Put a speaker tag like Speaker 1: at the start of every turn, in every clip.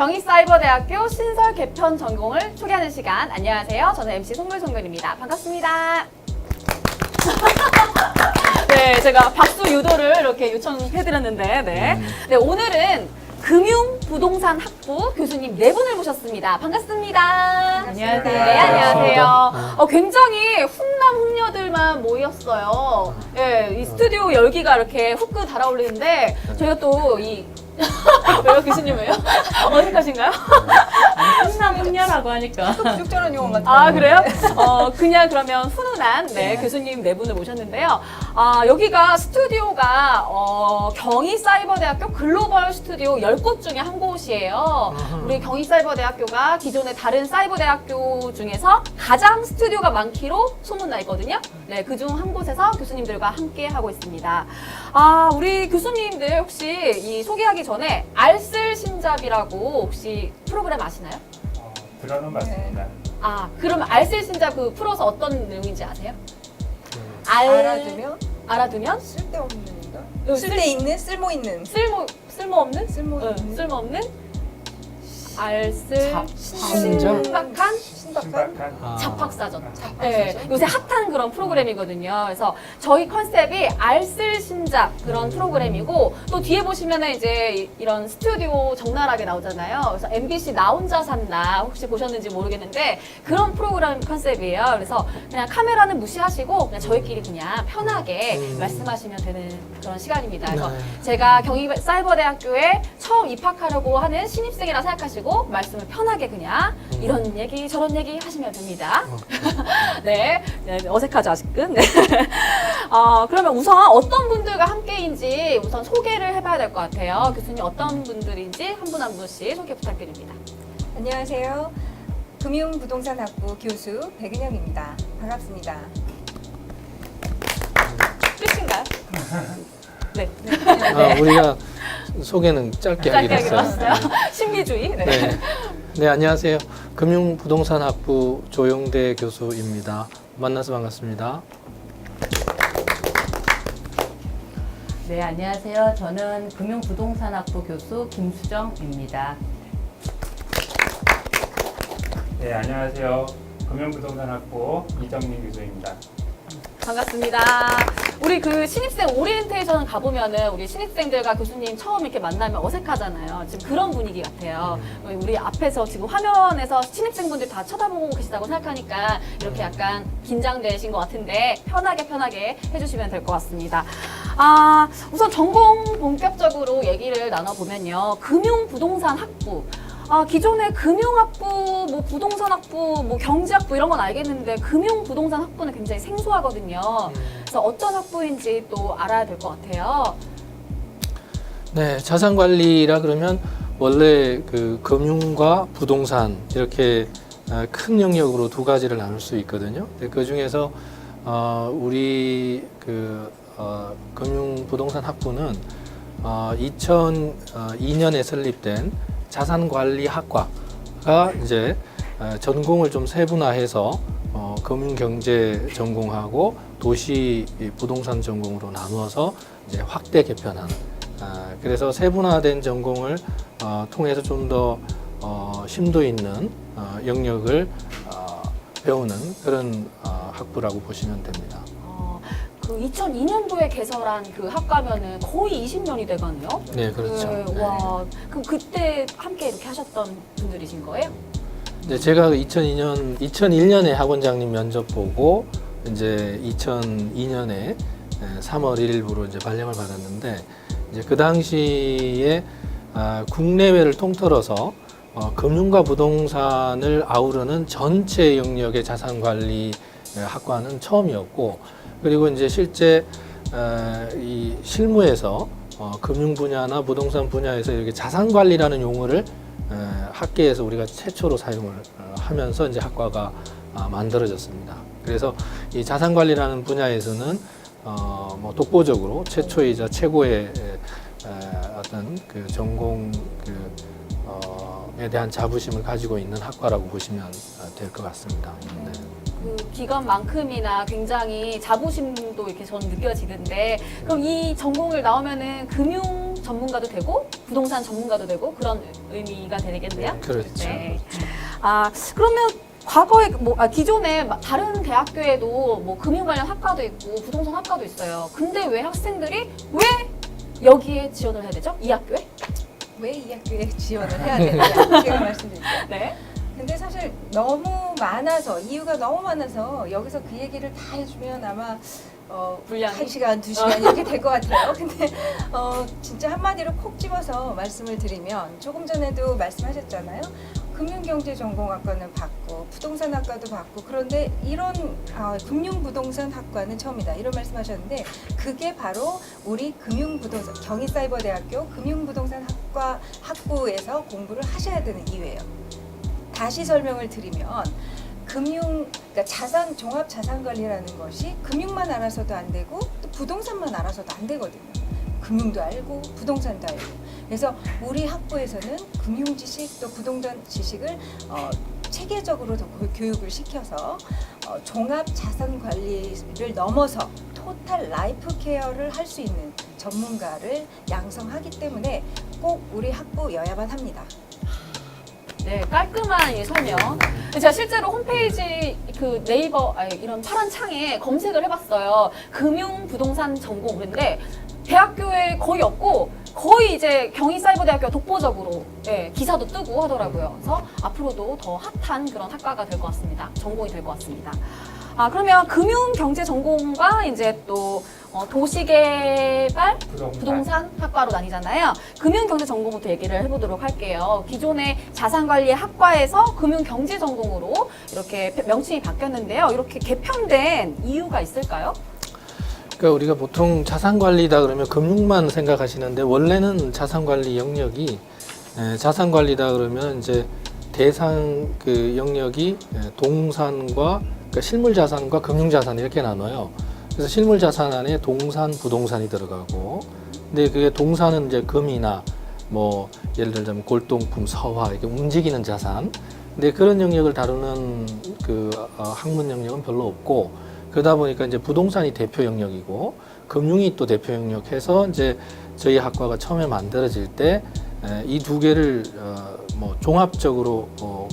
Speaker 1: 경희사이버대학교 신설 개편 전공을 소개하는 시간. 안녕하세요. 저는 MC 송글송글입니다. 반갑습니다. 네, 제가 박수 유도를 이렇게 요청해드렸는데, 네, 오늘은 금융부동산학부 교수님 네 분을 모셨습니다. 반갑습니다.
Speaker 2: 안녕하세요.
Speaker 1: 네, 안녕하세요. 굉장히 훈남 훈녀들만 모였어요. 네, 이 스튜디오 열기가 이렇게 후끈 달아오르는데 저희가 또 이 왜요, 교수님 왜요? 어색하신가요?
Speaker 2: 훈남 훈녀라고 하니까
Speaker 3: 적절한 용어 같아요.
Speaker 1: 아, 그래요? 그냥 그러면 훈훈한 교수님 네 분을 모셨는데요. 여기가 스튜디오가 경희사이버대학교 글로벌 스튜디오 10곳 중에 한 곳이에요. 우리 경희사이버대학교가 기존의 다른 사이버대학교 중에서 가장 스튜디오가 많기로 소문나 있거든요. 네, 그중 한 곳에서 교수님들과 함께 하고 있습니다. 우리 교수님들 혹시 이 소개하기 전에 알쓸신잡이라고 혹시 프로그램 아시나요?
Speaker 4: 들어는 봤습니다.
Speaker 1: 그럼 알쓸신잡 그 풀어서 어떤 내용인지 아세요?
Speaker 3: 알아두면
Speaker 1: 알아두면
Speaker 3: 쓸데없는인가?
Speaker 1: 쓸-
Speaker 3: 쓸데있는, 쓸모있는.
Speaker 1: 쓸모없는?
Speaker 3: 쓸모있는.
Speaker 1: 쓸모없는? 알쓸
Speaker 2: 신잡?
Speaker 1: 신박한
Speaker 4: 신박한
Speaker 1: 잡학사전.
Speaker 3: 잡학사전.
Speaker 1: 네, 요새 핫한 그런 프로그램이거든요. 그래서 저희 컨셉이 알쓸신잡 그런 프로그램이고 또 뒤에 보시면은 이제 이런 스튜디오 적나라하게 나오잖아요. 그래서 MBC 나 혼자 산다 혹시 보셨는지 모르겠는데 그런 프로그램 컨셉이에요. 그래서 그냥 카메라는 무시하시고 그냥 저희끼리 그냥 편하게 말씀하시면 되는 그런 시간입니다. 그래서 제가 경희사이버대학교에 처음 입학하려고 하는 신입생이라 생각하시고 말씀을 편하게 그냥 이런 얘기 저런 얘기 하시면 됩니다. 네, 어색하죠 아직은. 네. 그러면 우선 어떤 분들과 함께인지 우선 소개를 해봐야 될 것 같아요. 교수님 어떤 분들인지 한 분 한 분씩 소개 부탁드립니다.
Speaker 3: 안녕하세요. 금융부동산학부 교수 백은영입니다. 반갑습니다.
Speaker 1: 끝인가요? 네,
Speaker 2: 우리가 소개는 짧게 하기로
Speaker 1: 짧게 하기로
Speaker 2: 했어요.
Speaker 1: 했어요. 신비주의. 네.
Speaker 2: 네, 안녕하세요. 금융부동산학부 조용대 교수입니다. 만나서 반갑습니다.
Speaker 5: 네, 안녕하세요. 저는 금융부동산학부 교수 김수정입니다.
Speaker 4: 네, 안녕하세요. 금융부동산학부 이정민 교수입니다.
Speaker 1: 반갑습니다. 우리 그 신입생 오리엔테이션 가보면은 우리 신입생들과 교수님 처음 이렇게 만나면 어색하잖아요. 지금 그런 분위기 같아요. 우리 앞에서 지금 화면에서 신입생분들 다 쳐다보고 계시다고 생각하니까 이렇게 약간 긴장되신 것 같은데 편하게 해주시면 될 것 같습니다. 우선 전공 본격적으로 얘기를 나눠보면요. 금융부동산학부. 기존의 금융학부, 뭐 부동산학부, 뭐 경제학부 이런 건 알겠는데 금융부동산학부는 굉장히 생소하거든요. 그래서 어떤 학부인지 또 알아야 될 것 같아요.
Speaker 2: 네, 자산관리라 그러면 원래 그 금융과 부동산 이렇게 큰 영역으로 두 가지를 나눌 수 있거든요. 그 중에서 우리 금융부동산학부는 2002년에 설립된 자산관리학과가 이제 전공을 좀 세분화해서 금융경제 전공하고 도시 부동산 전공으로 나누어서 이제 확대 개편한 그래서 세분화된 전공을 통해서 좀 더 심도 있는 영역을 배우는 그런 학부라고 보시면 됩니다.
Speaker 1: 그 2002년도에 개설한 그 학과면은 거의 20년이 돼가네요.
Speaker 2: 네, 그렇죠.
Speaker 1: 네, 와, 그럼 그때 함께 이렇게 하셨던 분들이신 거예요?
Speaker 2: 네, 제가 2001년에 학원장님 면접 보고 이제 2002년에 3월 1일부로 이제 발령을 받았는데 이제 그 당시에 국내외를 통틀어서 금융과 부동산을 아우르는 전체 영역의 자산관리 학과는 처음이었고 그리고 이제 실제 이 실무에서 금융 분야나 부동산 분야에서 이렇게 자산관리라는 용어를 학계에서 우리가 최초로 사용을 하면서 이제 학과가 만들어졌습니다. 그래서 이 자산관리라는 분야에서는 뭐 독보적으로 최초이자 최고의 어떤 그 전공에 대한 자부심을 가지고 있는 학과라고 보시면 될 것 같습니다. 네.
Speaker 1: 그 기관만큼이나 굉장히 자부심도 이렇게 저는 느껴지는데 그럼 이 전공을 나오면은 금융 전문가도 되고 부동산 전문가도 되고 그런 의미가 되겠네요.
Speaker 2: 그렇죠.
Speaker 1: 네. 아, 그러면 과거에 기존에 다른 대학교에도 뭐 금융 관련 학과도 있고 부동산 학과도 있어요. 근데 왜 학생들이 왜 여기에 지원을 해야 되죠? 이 학교에?
Speaker 3: 왜 이 학교에 지원을 해야 되느냐 제가 말씀드릴게요.
Speaker 1: 네.
Speaker 3: 근데 사실 너무 많아서 이유가 너무 많아서 여기서 그 얘기를 다 해주면 아마
Speaker 1: 분량이?
Speaker 3: 1시간, 2시간 이렇게 될 것 같아요. 근데 진짜 한마디로 콕 집어서 말씀을 드리면 조금 전에도 말씀하셨잖아요. 금융경제전공학과는 받고 부동산학과도 받고 그런데 이런 금융부동산학과는 처음이다 이런 말씀하셨는데 그게 바로 우리 금융부동산 경희사이버대학교 금융부동산학과 학부에서 공부를 하셔야 되는 이유예요. 다시 설명을 드리면 그러니까 종합자산관리라는 것이 금융만 알아서도 안 되고 또 부동산만 알아서도 안 되거든요. 금융도 알고 부동산도 알고. 그래서 우리 학부에서는 금융 지식 또 부동산 지식을 체계적으로 더 교육을 시켜서 종합자산관리를 넘어서 토탈 라이프 케어를 할 수 있는 전문가를 양성하기 때문에 꼭 우리 학부여야만 합니다.
Speaker 1: 네, 깔끔한 이 설명. 제가 실제로 홈페이지 그 네이버 이런 파란 창에 검색을 해봤어요. 금융 부동산 전공 그런데 대학교에 거의 없고 거의 이제 경희사이버대학교가 독보적으로 기사도 뜨고 하더라고요. 그래서 앞으로도 더 핫한 그런 학과가 될 것 같습니다. 전공이 될 것 같습니다. 그러면 금융경제전공과 이제 또 도시개발 부동산 학과로 나뉘잖아요. 금융경제전공부터 얘기를 해보도록 할게요. 기존의 자산관리 학과에서 금융경제전공으로 이렇게 명칭이 바뀌었는데요. 이렇게 개편된 이유가 있을까요?
Speaker 2: 그러니까 우리가 보통 자산관리다 그러면 금융만 생각하시는데 원래는 자산관리 영역이 자산관리다 그러면 이제 대상 그 영역이 동산과 그러니까 실물자산과 금융자산 이렇게 나눠요. 그래서 실물자산 안에 동산, 부동산이 들어가고, 근데 그게 동산은 이제 금이나 뭐 예를 들자면 골동품, 서화 이렇게 움직이는 자산. 근데 그런 영역을 다루는 그 학문 영역은 별로 없고, 그러다 보니까 이제 부동산이 대표 영역이고 금융이 또 대표 영역해서 이제 저희 학과가 처음에 만들어질 때 이 두 개를 뭐 종합적으로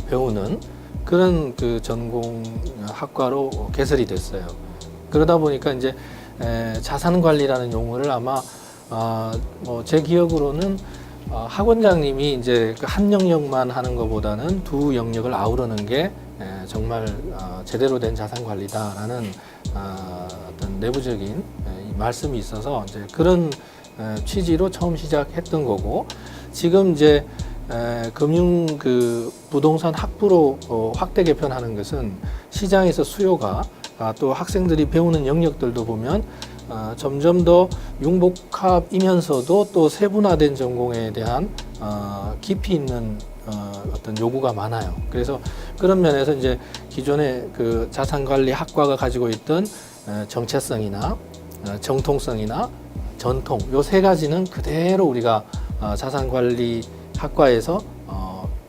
Speaker 2: 배우는 그런 그 전공 학과로 개설이 됐어요. 그러다 보니까 이제 자산 관리라는 용어를 아마 뭐 제 기억으로는 학원장님이 이제 그 한 영역만 하는 것보다는 두 영역을 아우르는 게 정말 제대로 된 자산 관리다라는 어떤 내부적인 말씀이 있어서 이제 그런 취지로 처음 시작했던 거고 지금 이제 금융 그 부동산 학부로 확대 개편하는 것은 시장에서 수요가 또 학생들이 배우는 영역들도 보면 점점 더 융복합이면서도 또 세분화된 전공에 대한 깊이 있는 어떤 요구가 많아요. 그래서 그런 면에서 이제 기존의 그 자산관리 학과가 가지고 있던 정체성이나 정통성이나 전통 요 세 가지는 그대로 우리가 자산관리 학과에서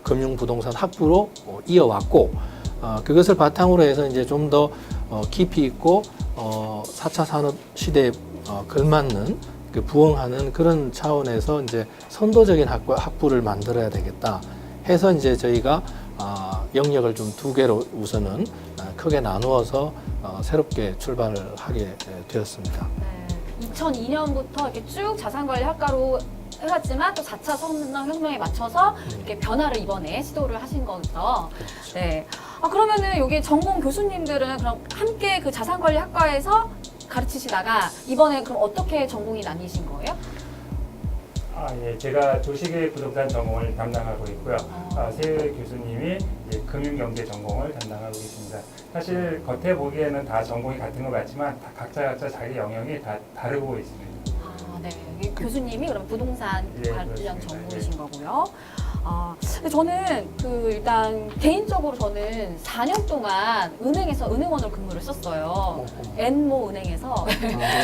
Speaker 2: 금융부동산 학부로 이어왔고 그것을 바탕으로 해서 이제 좀 더 깊이 있고 4차 산업 시대에 걸맞는 그 부응하는 그런 차원에서 이제 선도적인 학부를 만들어야 되겠다 해서 이제 저희가 영역을 좀 두 개로 우선은 크게 나누어서 새롭게 출발을 하게 되었습니다.
Speaker 1: 네, 2002년부터 이렇게 쭉 자산관리 학과로 해왔지만 또 4차 산업혁명에 맞춰서 이렇게 변화를 이번에 시도를 하신 거죠. 네. 그러면은 여기 전공 교수님들은 그럼 함께 그 자산관리 학과에서 가르치시다가 이번에 그럼 어떻게 전공이 나뉘신 거예요?
Speaker 4: 예, 제가 도시계획 부동산 전공을 담당하고 있고요. 세 교수님이 이제 금융경제 전공을 담당하고 계십니다. 사실 겉에 보기에는 다 전공이 같은 것 같지만 다 각자 자기 영역이 다 다르고 있습니다.
Speaker 1: 네. 여기 교수님이 그럼 부동산
Speaker 4: 네,
Speaker 1: 관련
Speaker 4: 그렇습니다.
Speaker 1: 전공이신
Speaker 4: 네.
Speaker 1: 거고요. 근데 저는 일단 개인적으로 저는 4년 동안 은행원으로 근무를 했었어요. 엔모 은행에서.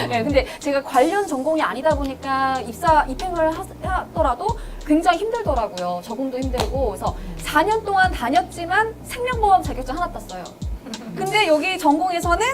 Speaker 1: 네, 근데 제가 관련 전공이 아니다 보니까 입행을 하더라도 굉장히 힘들더라고요. 적응도 힘들고. 그래서 4년 동안 다녔지만 생명보험 자격증 하나 땄어요. 근데 여기 전공에서는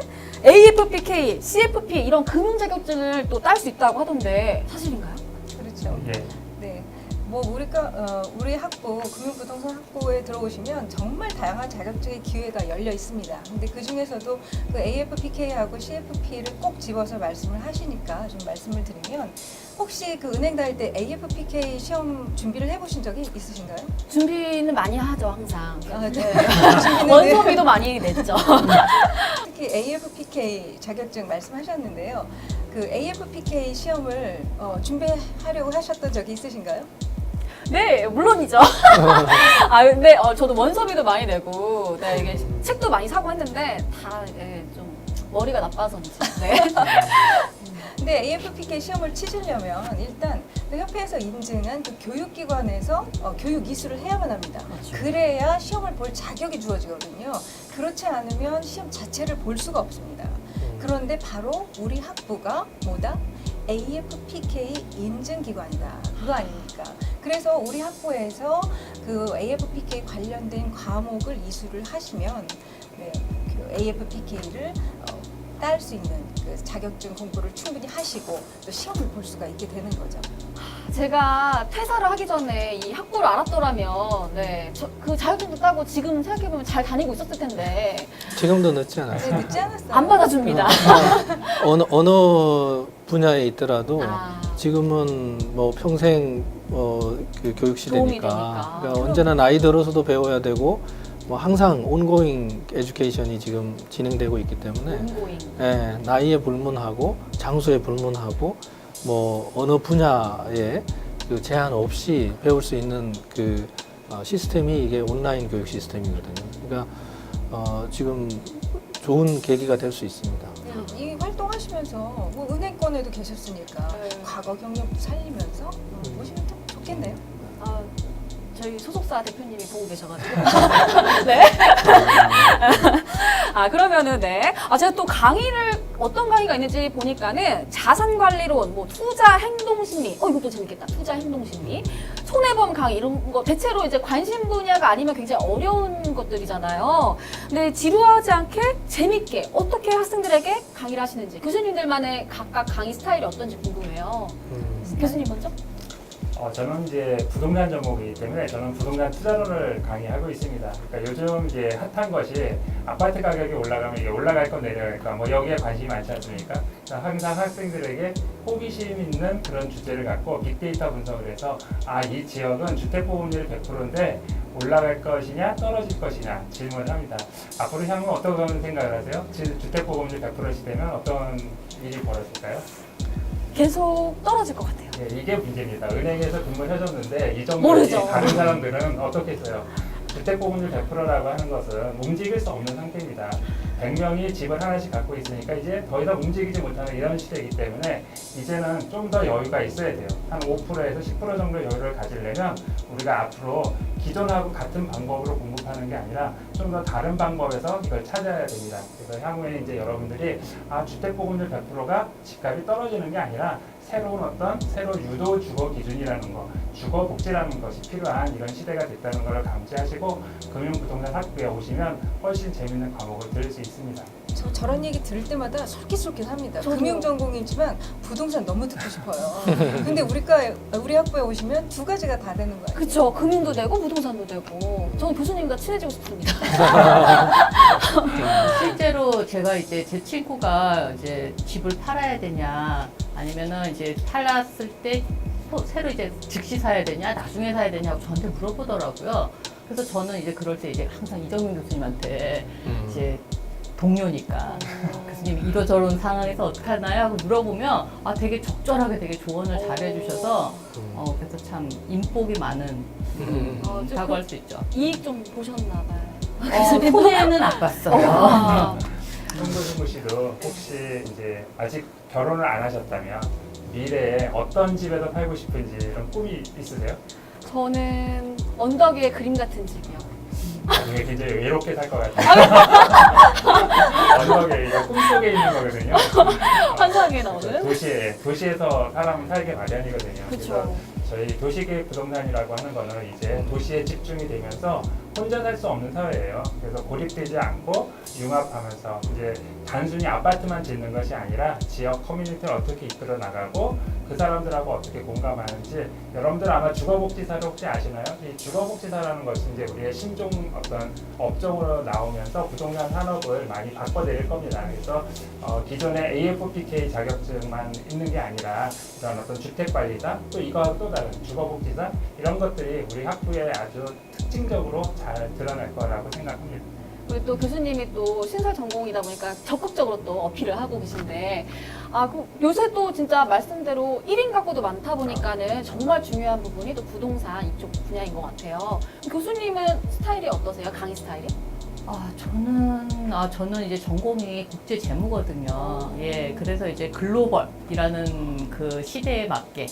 Speaker 1: AFPK, CFP 이런 금융 자격증을 또 딸 수 있다고 하던데 사실인가요?
Speaker 3: 그렇죠.
Speaker 4: 예.
Speaker 3: 네. 뭐 우리 학부 금융부동산 학부에 들어오시면 정말 다양한 자격증의 기회가 열려 있습니다. 근데 그 중에서도 그 AFPK하고 CFP를 꼭 집어서 말씀을 하시니까 좀 말씀을 드리면 혹시 그 은행 다닐 때 AFPK 시험 준비를 해보신 적이 있으신가요?
Speaker 1: 준비는 많이 하죠, 항상.
Speaker 3: 아, 네. 준비는
Speaker 1: 원서비도 많이 냈죠.
Speaker 3: 특히 AFPK 자격증 말씀하셨는데요. 그 AFPK 시험을 준비하려고 하셨던 적이 있으신가요?
Speaker 1: 네, 물론이죠. 아, 근데 저도 원서비도 많이 내고, 네, 이게 책도 많이 사고 했는데, 다, 네, 좀, 머리가 나빠서인지. 네.
Speaker 3: 근데 AFPK 시험을 치시려면 일단 그 협회에서 인증한 그 교육기관에서 교육 이수를 해야만 합니다. 그래야 시험을 볼 자격이 주어지거든요. 그렇지 않으면 시험 자체를 볼 수가 없습니다. 그런데 바로 우리 학부가 뭐다? AFPK 인증기관이다. 그거 아닙니까? 그래서 우리 학부에서 그 AFPK 관련된 과목을 이수를 하시면 네, 그 AFPK를 딸 수 있는 그 자격증 공부를 충분히 하시고 또 시험을 볼 수가 있게 되는 거죠.
Speaker 1: 제가 퇴사를 하기 전에 이 학부를 알았더라면, 네, 그 자격증도 따고 지금 생각해보면 잘 다니고 있었을 텐데,
Speaker 2: 지금도 늦지 않아요.
Speaker 3: 네, 늦지 않았어요.
Speaker 1: 안 받아줍니다.
Speaker 2: 어느 분야에 있더라도
Speaker 1: 아.
Speaker 2: 지금은 뭐 평생 그 교육
Speaker 1: 도움이
Speaker 2: 시대니까
Speaker 1: 되니까.
Speaker 2: 그러니까 언제나 나이 들어서도 배워야 되고 뭐 항상 온고잉 에듀케이션이 지금 진행되고 있기 때문에
Speaker 1: 온고잉.
Speaker 2: 예, 나이에 불문하고 장소에 불문하고 뭐 어느 분야에 그 제한 없이 배울 수 있는 그 시스템이 이게 온라인 교육 시스템이거든요. 그러니까 지금 좋은 계기가 될 수 있습니다.
Speaker 3: 이 활동하시면서 뭐 은행권에도 계셨으니까
Speaker 1: 네.
Speaker 3: 과거 경력도 살리면서 보시면 좀 좋겠네요.
Speaker 1: 아, 저희 소속사 대표님이 보고 계셔가지고. 네. 아, 그러면은, 네. 아, 제가 또 강의를, 어떤 강의가 있는지 보니까는 자산관리론, 뭐, 투자 행동심리. 이것도 재밌겠다. 투자 행동심리. 손해보험 강의, 이런 거. 대체로 이제 관심 분야가 아니면 굉장히 어려운 것들이잖아요. 근데 지루하지 않게 재밌게 어떻게 학생들에게 강의를 하시는지. 교수님들만의 각각 강의 스타일이 어떤지 궁금해요. 교수님 먼저?
Speaker 4: 저는 이제 부동산 전공이기 때문에 저는 부동산 투자론을 강의하고 있습니다. 그러니까 요즘 이제 핫한 것이 아파트 가격이 올라가면 이게 올라갈 건 내려갈까 뭐 여기에 관심이 많지 않습니까? 그래서 항상 학생들에게 호기심 있는 그런 주제를 갖고 빅데이터 분석을 해서 이 지역은 주택보급률이 100%인데 올라갈 것이냐 떨어질 것이냐 질문을 합니다. 앞으로 향후 어떤 생각을 하세요? 주택보급률 100%시되면 어떤 일이 벌어질까요?
Speaker 1: 계속 떨어질 것 같아요.
Speaker 4: 네, 이게 문제입니다. 은행에서 근무를 해줬는데 이
Speaker 1: 모르죠.
Speaker 4: 정도의 다른 사람들은 어떻게 써요? 주택보급률 100%라고 하는 것은 움직일 수 없는 상태입니다. 100명이 집을 하나씩 갖고 있으니까 이제 더 이상 움직이지 못하는 이런 시대이기 때문에 이제는 좀 더 여유가 있어야 돼요. 한 5%에서 10% 정도 여유를 가지려면 우리가 앞으로 기존하고 같은 방법으로 공급하는 게 아니라 좀 더 다른 방법에서 이걸 찾아야 됩니다. 그래서 향후에 이제 여러분들이 주택보급률 100%가 집값이 떨어지는 게 아니라 새로 유도 주거 기준이라는 거, 주거 복지라는 것이 필요한 이런 시대가 됐다는 걸 감지하시고 금융부동산 학부에 오시면 훨씬 재밌는 과목을 들을 수 있습니다.
Speaker 3: 저런 얘기 들을 때마다 솔깃솔깃합니다.
Speaker 1: 저도요.
Speaker 3: 금융 전공이지만 부동산 너무 듣고 싶어요. 근데 우리 학부에 오시면 두 가지가 다 되는 거예요.
Speaker 1: 그쵸. 금융도 되고 부동산도 되고. 저는 교수님과 친해지고 싶습니다.
Speaker 5: 실제로 제가 이제 제 친구가 이제 집을 팔아야 되냐 아니면은 이제 팔았을 때 새로 이제 즉시 사야 되냐 나중에 사야 되냐고 저한테 물어보더라고요. 그래서 저는 이제 그럴 때 이제 항상 이정민 교수님한테 이제 동료니까 교수님 이러저런 상황에서 어떻게 하나요? 하고 물어보면 되게 적절하게 되게 조언을 잘 해주셔서 그래서 참 인복이 많은 다고 할 수 있죠.
Speaker 1: 이익 좀 보셨나 봐요.
Speaker 5: 손해는 안 봤어요.
Speaker 4: 송도승우 씨도 혹시 이제 아직 결혼을 안 하셨다면 미래에 어떤 집에서 팔고 싶은지 이런 꿈이 있으세요?
Speaker 1: 저는 언덕 위에 그림 같은 집이요.
Speaker 4: 나중에 굉장히 외롭게 살 것 같아요. 언덕에 이거 꿈속에 있는 거거든요.
Speaker 1: 환상에 나오는.
Speaker 4: 도시에서 사람은 살게 마련이거든요.
Speaker 1: 그쵸.
Speaker 4: 그래서 저희 도시계획 부동산이라고 하는 거는 이제 도시에 집중이 되면서 혼자 살 수 없는 사회예요. 그래서 고립되지 않고 융합하면서 이제 단순히 아파트만 짓는 것이 아니라 지역 커뮤니티를 어떻게 이끌어 나가고 그 사람들하고 어떻게 공감하는지 여러분들 아마 주거복지사를 혹시 아시나요? 이 주거복지사라는 것이 이제 우리의 신종 어떤 업종으로 나오면서 부동산 산업을 많이 바꿔드릴 겁니다. 그래서 기존의 AFPK 자격증만 있는 게 아니라 이런 어떤 주택관리사 또 이거와 또 다른 주거복지사 이런 것들이 우리 학부에 아주 특징적으로 잘 드러날 거라고 생각합니다.
Speaker 1: 우리 또 교수님이 또 신설 전공이다 보니까 적극적으로 또 어필을 하고 계신데, 요새 또 진짜 말씀대로 1인 가구도 많다 보니까는 정말 중요한 부분이 또 부동산 이쪽 분야인 것 같아요. 교수님은 스타일이 어떠세요? 강의 스타일이?
Speaker 5: 저는 이제 전공이 국제 재무거든요. 예, 그래서 이제 글로벌이라는 그 시대에 맞게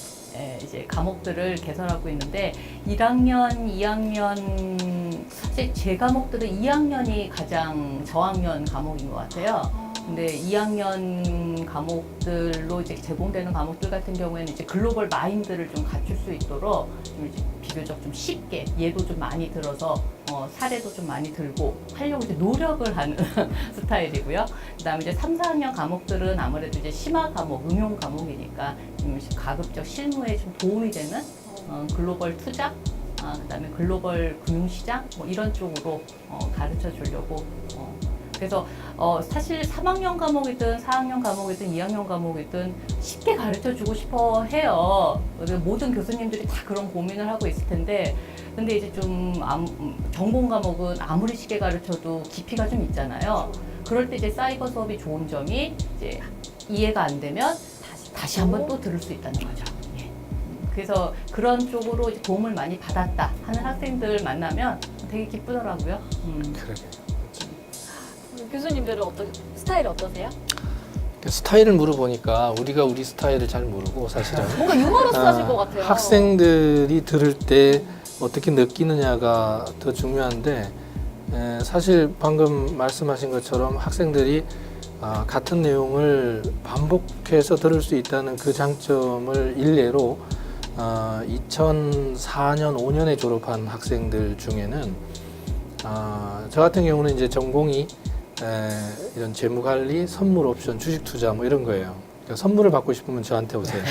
Speaker 5: 이제 과목들을 개설하고 있는데 1학년, 2학년 사실 제 과목들은 2학년이 가장 저학년 과목인 것 같아요. 근데 2학년 과목들로 이제 제공되는 과목들 같은 경우에는 이제 글로벌 마인드를 좀 갖출 수 있도록 좀 이제 비교적 좀 쉽게 예도 좀 많이 들어서 사례도 좀 많이 들고 하려고 이제 노력을 하는 스타일이고요. 그다음에 이제 3, 4학년 과목들은 아무래도 이제 심화 과목, 응용 과목이니까 좀 가급적 실무에 좀 도움이 되는 글로벌 투자, 그다음에 글로벌 금융시장 뭐 이런 쪽으로 가르쳐 주려고. 그래서 사실 3학년 과목이든 4학년 과목이든 2학년 과목이든 쉽게 가르쳐 주고 싶어 해요. 모든 교수님들이 다 그런 고민을 하고 있을 텐데, 근데 이제 좀 전공 과목은 아무리 쉽게 가르쳐도 깊이가 좀 있잖아요. 그럴 때 이제 사이버 수업이 좋은 점이 이제 이해가 안 되면 다시 한번 또 들을 수 있다는 거죠. 예. 그래서 그런 쪽으로 이제 도움을 많이 받았다 하는 학생들 만나면 되게 기쁘더라고요.
Speaker 2: 그러게.
Speaker 1: 교수님들은 스타일이 어떠세요?
Speaker 2: 스타일을 물어보니까 우리가 우리 스타일을 잘 모르고 사실은
Speaker 1: 뭔가 유머러스하실 것 같아요.
Speaker 2: 학생들이 들을 때 어떻게 느끼느냐가 더 중요한데 사실 방금 말씀하신 것처럼 학생들이 같은 내용을 반복해서 들을 수 있다는 그 장점을 일례로 2004년, 5년에 졸업한 학생들 중에는 저 같은 경우는 이제 전공이 이런 재무관리, 선물 옵션, 주식 투자 뭐 이런 거예요. 그러니까 선물을 받고 싶으면 저한테 오세요.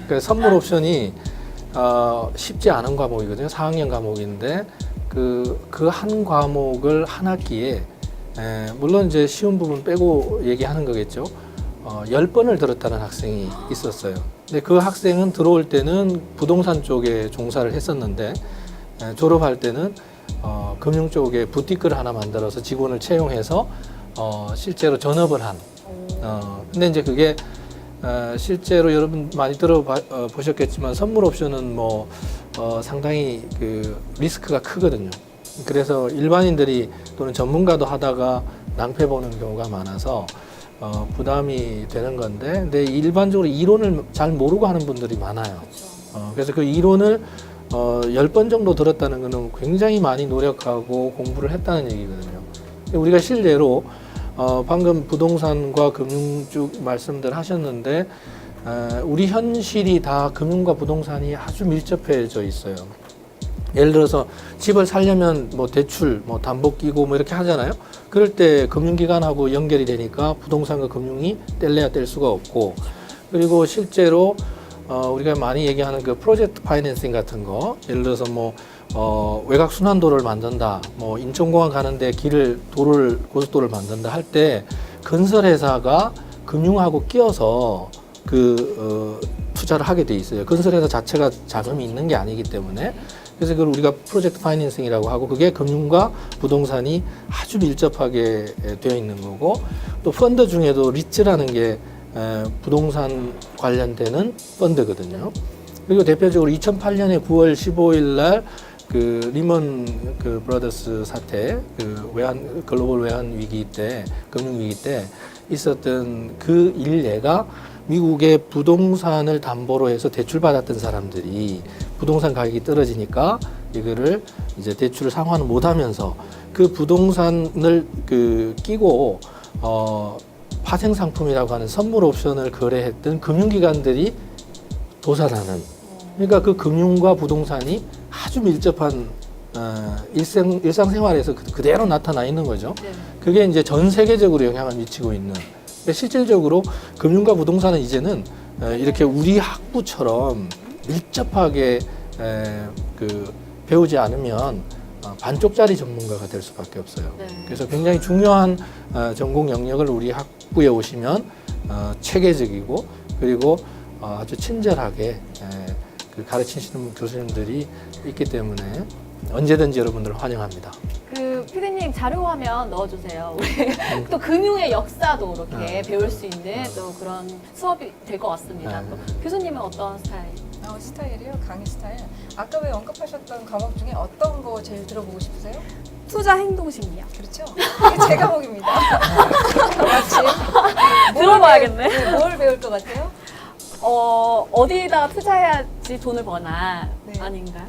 Speaker 2: 그러니까 선물 옵션이 쉽지 않은 과목이거든요. 4학년 과목인데 그 한 과목을 한 학기에 물론 이제 쉬운 부분 빼고 얘기하는 거겠죠. 10번을 들었다는 학생이 있었어요. 근데 그 학생은 들어올 때는 부동산 쪽에 종사를 했었는데 졸업할 때는 금융 쪽에 부티크를 하나 만들어서 직원을 채용해서 실제로 전업을 한. 근데 이제 그게 실제로 여러분 많이 들어보셨겠지만 선물 옵션은 뭐 상당히 그 리스크가 크거든요. 그래서 일반인들이 또는 전문가도 하다가 낭패 보는 경우가 많아서 부담이 되는 건데, 근데 일반적으로 이론을 잘 모르고 하는 분들이 많아요. 그래서 그 이론을 10번 정도 들었다는 것은 굉장히 많이 노력하고 공부를 했다는 얘기거든요. 우리가 실제로 방금 부동산과 금융 쪽 말씀들 하셨는데 우리 현실이 다 금융과 부동산이 아주 밀접해져 있어요. 예를 들어서 집을 살려면 뭐 대출, 뭐 담보 끼고 뭐 이렇게 하잖아요. 그럴 때 금융기관하고 연결이 되니까 부동산과 금융이 뗄래야 뗄 수가 없고, 그리고 실제로 우리가 많이 얘기하는 그 프로젝트 파이낸싱 같은 거, 예를 들어서 뭐 외곽 순환도로를 만든다, 뭐 인천공항 가는데 고속도로를 만든다 할 때 건설회사가 금융하고 끼어서 투자를 하게 돼 있어요. 건설회사 자체가 자금이 있는 게 아니기 때문에. 그래서 그걸 우리가 프로젝트 파이낸싱이라고 하고, 그게 금융과 부동산이 아주 밀접하게 되어 있는 거고, 또 펀드 중에도 리츠라는 게 부동산 관련되는 펀드거든요. 그리고 대표적으로 2008년에 9월 15일 날 그 리먼 브라더스 사태, 글로벌 외환 위기 때, 금융 위기 때 있었던 그 일례가 미국의 부동산을 담보로 해서 대출 받았던 사람들이 부동산 가격이 떨어지니까 이거를 이제 대출을 상환을 못 하면서 그 부동산을 끼고 파생 상품이라고 하는 선물 옵션을 거래했던 금융기관들이 도산하는. 그러니까 그 금융과 부동산이 아주 밀접한 일상생활에서 그대로 나타나 있는 거죠.
Speaker 1: 네.
Speaker 2: 그게 이제 전 세계적으로 영향을 미치고 있는. 근데 실질적으로 금융과 부동산은 이제는 이렇게 우리 학부처럼 밀접하게 배우지 않으면 반쪽짜리 전문가가 될 수밖에 없어요.
Speaker 1: 네.
Speaker 2: 그래서 굉장히 중요한 전공 영역을 우리 학부에 오시면 체계적이고 그리고 아주 친절하게 가르치시는 교수님들이 있기 때문에 언제든지 여러분들을 환영합니다.
Speaker 1: 그 피디님 자료 화면 넣어주세요. 우리 또 금융의 역사도 이렇게 배울 수 있는 또 그런 수업이 될 것 같습니다. 또 교수님은 어떤 스타일?
Speaker 3: 스타일이요? 강의 스타일. 아까 왜 언급하셨던 과목 중에 어떤 거 제일 들어보고 싶으세요?
Speaker 1: 투자 행동 심리학.
Speaker 3: 그렇죠? 이게 제 과목입니다. 마치
Speaker 1: 들어봐야겠네.
Speaker 3: 뭘 배울 것 같아요?
Speaker 1: 어디에다가 투자해야지 돈을 버나
Speaker 3: 네.
Speaker 1: 아닌가요?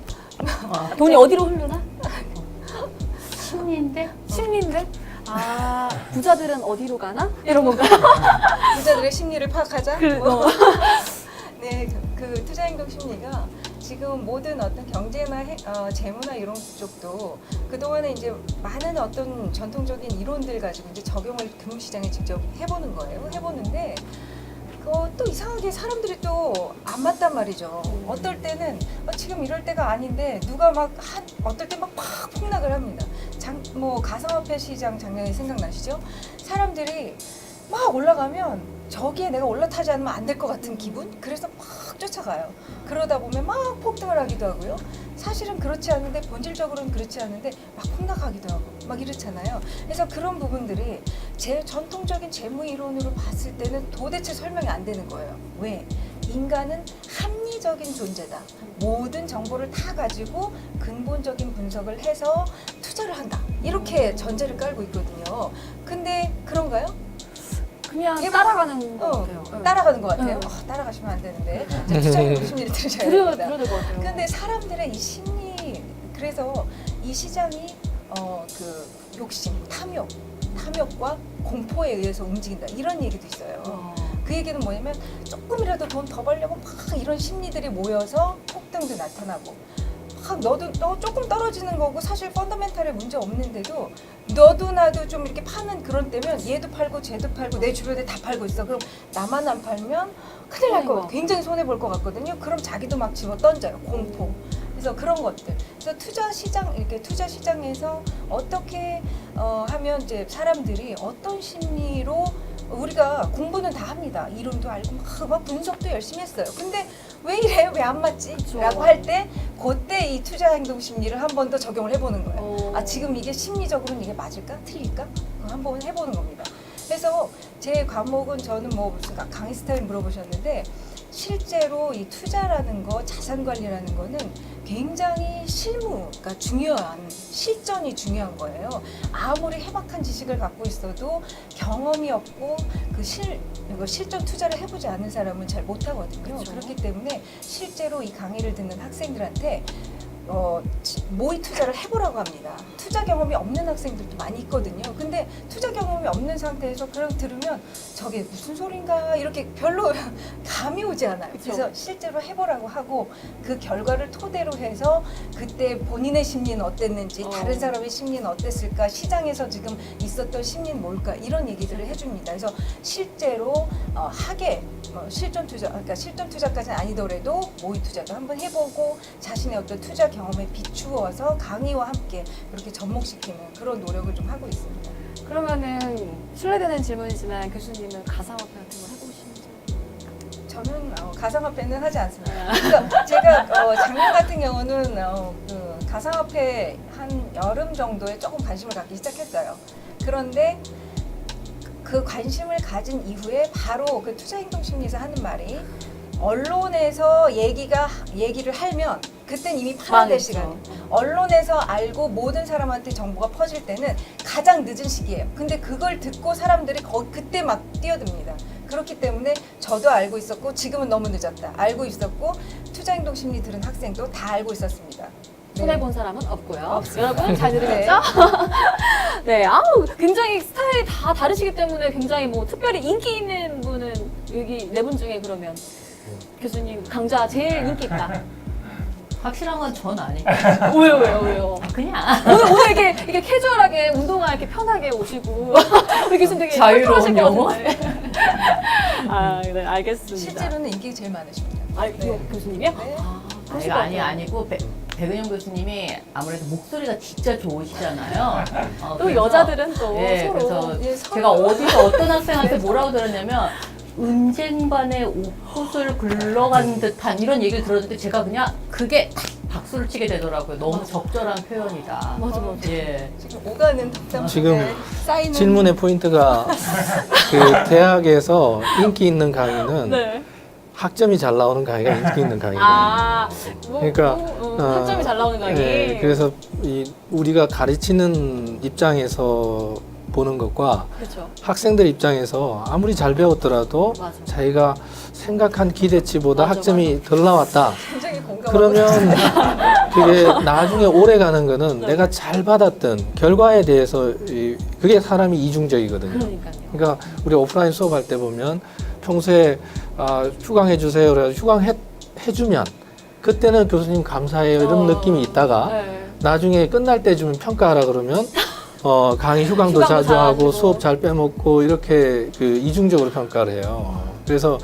Speaker 1: 돈이 어디로 흐르나?
Speaker 5: 심리인데
Speaker 1: 심리인데? 아, 부자들은 어디로 가나? 이런 건가?
Speaker 3: 부자들의 심리를 파악하자.
Speaker 1: 그,
Speaker 3: 네, 그 투자행동 심리가 지금 모든 어떤 경제나 재무나 이런 쪽도 그동안에 이제 많은 어떤 전통적인 이론들 가지고 이제 적용을 금융시장에 직접 해보는 거예요. 해보는데 또 이상하게 사람들이 또 안 맞단 말이죠. 어떨 때는 지금 이럴 때가 아닌데 누가 어떨 때 막 폭락을 합니다. 뭐 가상화폐 시장 작년에 생각나시죠? 사람들이 막 올라가면 저기에 내가 올라타지 않으면 안 될 것 같은 기분? 그래서 막 쫓아가요. 그러다 보면 막 폭등을 하기도 하고요. 사실은 그렇지 않은데 본질적으로는 그렇지 않은데 막 폭락하기도 하고 막 이렇잖아요. 그래서 그런 부분들이 제 전통적인 재무 이론으로 봤을 때는 도대체 설명이 안 되는 거예요. 왜? 인간은 합리적인 존재다. 모든 정보를 다 가지고 근본적인 분석을 해서 투자를 한다. 이렇게 전제를 깔고 있거든요. 근데 그런가요?
Speaker 1: 그냥 따라가는 것 같아요.
Speaker 3: 따라가는 것 같아요.
Speaker 1: 네.
Speaker 3: 따라가시면 안 되는데 투자의 심리를 들으셔야 됩니다.
Speaker 1: 들어야 될 것 같아요.
Speaker 3: 근데 사람들의 이 심리, 그래서 이 시장이 그 욕심, 탐욕과 공포에 의해서 움직인다. 이런 얘기도 있어요. 그 얘기는 뭐냐면 조금이라도 돈 더 벌려고 막 이런 심리들이 모여서 폭등도 나타나고 너 조금 떨어지는 거고 사실 펀더멘탈에 문제 없는데도 너도 나도 좀 이렇게 파는 그런 때면 얘도 팔고 쟤도 팔고 내 주변에 다 팔고 있어. 그럼 나만 안 팔면 큰일 날 것 같아. 굉장히 손해 볼 것 같거든요. 그럼 자기도 막 집어 던져요. 공포. 그래서 그런 것들. 그래서 투자 시장에서 어떻게 하면 이제 사람들이 어떤 심리로 우리가 공부는 다 합니다. 이론도 알고 막 분석도 열심히 했어요. 근데 왜 이래? 왜 안 맞지?
Speaker 1: 그쵸.
Speaker 3: 라고 할 때 그때 이 투자 행동 심리를 한 번 더 적용을 해보는 거예요. 지금 이게 심리적으로는 이게 맞을까? 틀릴까? 한번 해보는 겁니다. 그래서 제 과목은 저는 뭐 무슨 강의 스타일 물어보셨는데 실제로 이 투자라는 거, 자산 관리라는 거는 굉장히 실무가 중요한, 실전이 중요한 거예요. 아무리 해박한 지식을 갖고 있어도 경험이 없고 실전 투자를 해보지 않은 사람은 잘 못하거든요.
Speaker 1: 그쵸.
Speaker 3: 그렇기 때문에 실제로 이 강의를 듣는 학생들한테 모의 투자를 해보라고 합니다. 투자 경험이 없는 학생들도 많이 있거든요. 근데 투자 경험이 없는 상태에서 그냥 들으면 저게 무슨 소린가 이렇게 별로 감이 오지 않아요.
Speaker 1: 그쵸.
Speaker 3: 그래서 실제로 해보라고 하고 그 결과를 토대로 해서 그때 본인의 심리는 어땠는지 다른 사람의 심리는 어땠을까 시장에서 지금 있었던 심리는 뭘까 이런 얘기들을 해줍니다. 그래서 실제로 실전 투자, 그러니까 실전 투자까지는 아니더라도 모의 투자도 한번 해보고 자신의 어떤 투자 경험에 비추어서 강의와 함께 그렇게 접목시키는 그런 노력을 좀 하고 있습니다.
Speaker 1: 그러면은 실례되는 질문이지만 교수님은 가상화폐 같은 걸 해보시는지?
Speaker 3: 저는 가상화폐는 하지 않습니다. 그러니까 제가 작년 같은 경우는 그 가상화폐 한 여름 정도에 조금 관심을 갖기 시작했어요. 그런데 그 관심을 가진 이후에 바로 그 투자행동심리에서 하는 말이 언론에서 얘기를 하면 그땐 이미 팔아야 될
Speaker 1: 망했죠.
Speaker 3: 시간이에요. 언론에서 알고 모든 사람한테 정보가 퍼질 때는 가장 늦은 시기예요. 근데 그걸 듣고 사람들이 그때 막 뛰어듭니다. 그렇기 때문에 저도 알고 있었고 지금은 너무 늦었다. 알고 있었고 투자행동 심리 들은 학생도 다 알고 있었습니다.
Speaker 1: 손해본 사람은 없고요.
Speaker 3: 없습니다.
Speaker 1: 여러분 잘 들으셨죠? 네, 굉장히 스타일이 다 다르시기 때문에 굉장히 뭐 특별히 인기 있는 분은 여기 네 분 중에 그러면 교수님 강좌 제일 인기 있다.
Speaker 5: 확실한 건 전 아니고
Speaker 1: 왜요?
Speaker 5: 그냥
Speaker 1: 오늘 이렇게 캐주얼하게 운동화 이렇게 편하게 오시고 우리 교수님 되게
Speaker 5: 자유로운
Speaker 1: 털털하실 것
Speaker 5: 영혼.
Speaker 1: 같은데. 아, 네, 알겠습니다.
Speaker 3: 실제로는 인기가 제일 많으십니다.
Speaker 1: 아, 교수님이요?
Speaker 3: 네.
Speaker 1: 그러실 것 같아요.
Speaker 5: 아니고 백은영 교수님이 아무래도 목소리가 진짜 좋으시잖아요.
Speaker 1: 또
Speaker 5: 그래서-
Speaker 1: 여자들은 또
Speaker 5: 예,
Speaker 1: 서로
Speaker 5: 그래서
Speaker 3: 예, 서로.
Speaker 5: 제가 어디서 어떤 학생한테 뭐라고 들었냐면 은쟁반에 옷꽃을 굴러간 듯한 이런 얘기를 들었는데 제가 그냥 그게 딱 박수를 치게 되더라고요. 너무 적절한 표현이다.
Speaker 1: 맞아.
Speaker 5: 예.
Speaker 3: 지금 오가는 답답함에
Speaker 2: 지금
Speaker 3: 쌓이는
Speaker 2: 질문의 포인트가 그 대학에서 인기 있는 강의는
Speaker 1: 네.
Speaker 2: 학점이 잘 나오는 강의가 인기 있는 강의예요.
Speaker 1: 아,
Speaker 2: 그러니까,
Speaker 1: 학점이 잘 나오는 강의.
Speaker 2: 예, 그래서 우리가 가르치는 입장에서 보는 것과
Speaker 1: 그렇죠.
Speaker 2: 학생들 입장에서 아무리 잘 배웠더라도
Speaker 1: 맞아.
Speaker 2: 자기가 생각한 기대치보다
Speaker 1: 맞아,
Speaker 2: 학점이 덜 나왔다.
Speaker 3: 굉장히 공감하고
Speaker 2: 그러면 그게 나중에 오래 가는 거는
Speaker 1: 네.
Speaker 2: 내가 잘 받았던 결과에 대해서 그게 사람이 이중적이거든요.
Speaker 1: 그러니까요.
Speaker 2: 그러니까 우리 오프라인 수업할 때 보면 평소에 휴강해 주세요. 그래서 휴강해주면 그때는 교수님 감사해요 이런 느낌이 있다가
Speaker 1: 네.
Speaker 2: 나중에 끝날 때쯤 평가하라 그러면 강의 휴강도
Speaker 1: 휴강도
Speaker 2: 자주 하고
Speaker 1: 잘하시고.
Speaker 2: 수업 잘 빼먹고 이렇게 그 이중적으로 평가를 해요. 그래서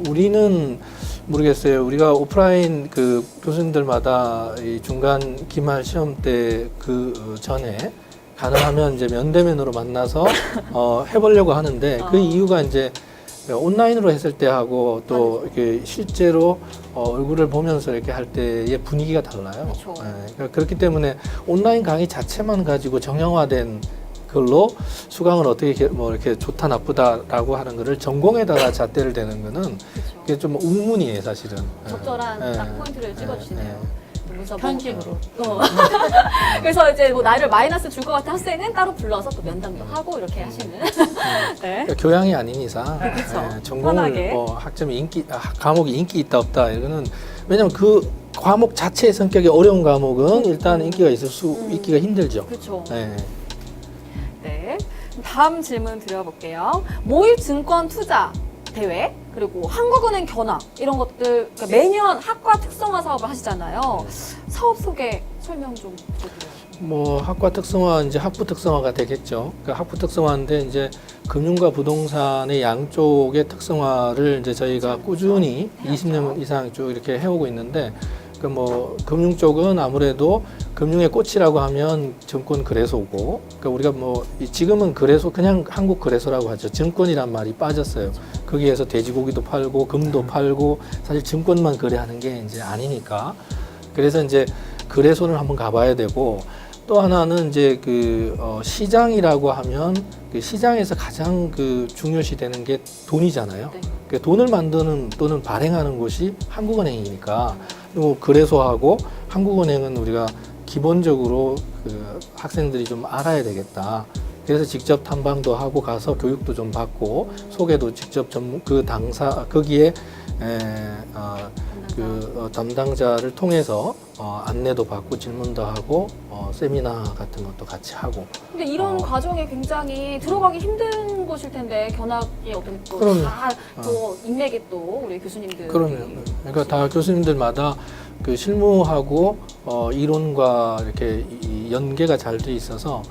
Speaker 2: 우리는 모르겠어요. 우리가 오프라인 그 교수님들마다 이 중간 기말 시험 때 그 전에 가능하면 이제 면대면으로 만나서 해보려고 하는데 그 이유가 이제 온라인으로 했을 때 하고 또 이렇게 실제로 얼굴을 보면서 이렇게 할 때의 분위기가 달라요.
Speaker 1: 그쵸.
Speaker 2: 그러니까 그렇기 때문에 온라인 강의 자체만 가지고 정형화된 걸로 수강을 어떻게 뭐 이렇게 좋다 나쁘다라고 하는 거를 전공에다가 잣대를 대는 거는
Speaker 1: 그렇죠.
Speaker 2: 그게 좀 의문이에요, 사실은.
Speaker 1: 적절한
Speaker 2: 예.
Speaker 1: 딱 포인트를 찍어주시네요. 그래서 뭐-
Speaker 5: 편집으로.
Speaker 1: 그래서 이제 뭐 나이를 마이너스 줄 것 같은 학생은 따로 불러서 또 면담도 하고 이렇게 하시는. 네.
Speaker 2: 그러니까 교양이 아닌 이상
Speaker 1: 그쵸.
Speaker 2: 전공을
Speaker 1: 편하게.
Speaker 2: 학점이 과목이 인기 있다 없다 이거는 왜냐면 그 과목 자체의 성격이 어려운 과목은 일단 인기가 있을 수 있기가 힘들죠.
Speaker 1: 그렇죠.
Speaker 2: 네.
Speaker 1: 네. 다음 질문 드려볼게요. 모의 증권 투자 대회 그리고 한국은행 견학 이런 것들 그러니까 매년 학과 특성화 사업을 하시잖아요. 사업 소개 설명 좀 부탁드려요.
Speaker 2: 뭐 학과 특성화 이제 학부 특성화가 되겠죠. 그러니까 학부 특성화인데 이제 금융과 부동산의 양쪽의 특성화를 이제 저희가 꾸준히 20년 이상 쭉 이렇게 해오고 있는데 그 뭐 금융 쪽은 아무래도 금융의 꽃이라고 하면 증권 거래소고 그러니까 우리가 뭐 지금은 거래소 그냥 한국 거래소라고 하죠. 증권이란 말이 빠졌어요. 거기에서 돼지고기도 팔고 금도 팔고 사실 증권만 거래하는 게 이제 아니니까 그래서 이제 거래소를 한번 가봐야 되고 또 하나는 이제 그 시장이라고 하면 그 시장에서 가장 그 중요시 되는 게 돈이잖아요.
Speaker 1: 네.
Speaker 2: 그 돈을 만드는 또는 발행하는 곳이 한국은행이니까 뭐 거래소하고 한국은행은 우리가 기본적으로 그 학생들이 좀 알아야 되겠다. 그래서 직접 탐방도 하고 가서 교육도 좀 받고 소개도 직접 그 당사 거기에 담당자를 통해서 안내도 받고 질문도 하고 세미나 같은 것도 같이 하고.
Speaker 1: 근데 이런 과정이 굉장히 들어가기 힘든 곳일 텐데 견학이 어떤
Speaker 2: 그럼요.
Speaker 1: 또다또 인맥이 또 우리 교수님들
Speaker 2: 그럼요. 그러니까 다 교수님들마다 그 실무하고 이론과 이렇게 연계가 잘 돼 있어서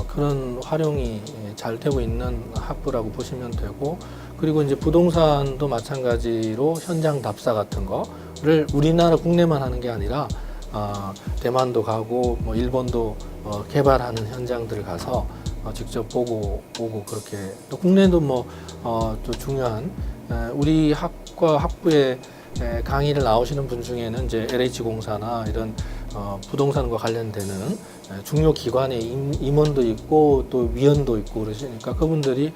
Speaker 2: 그런 활용이 잘 되고 있는 학부라고 보시면 되고 그리고 이제 부동산도 마찬가지로 현장 답사 같은 거를 우리나라 국내만 하는 게 아니라 대만도 가고 뭐 일본도 개발하는 현장들 가서 직접 보고 오고 그렇게 또 국내도 뭐 또 중요한 우리 학과 학부에 강의를 나오시는 분 중에는 이제 LH공사나 이런 부동산과 관련되는 중요 기관의 임원도 있고 또 위원도 있고 그러시니까 그분들이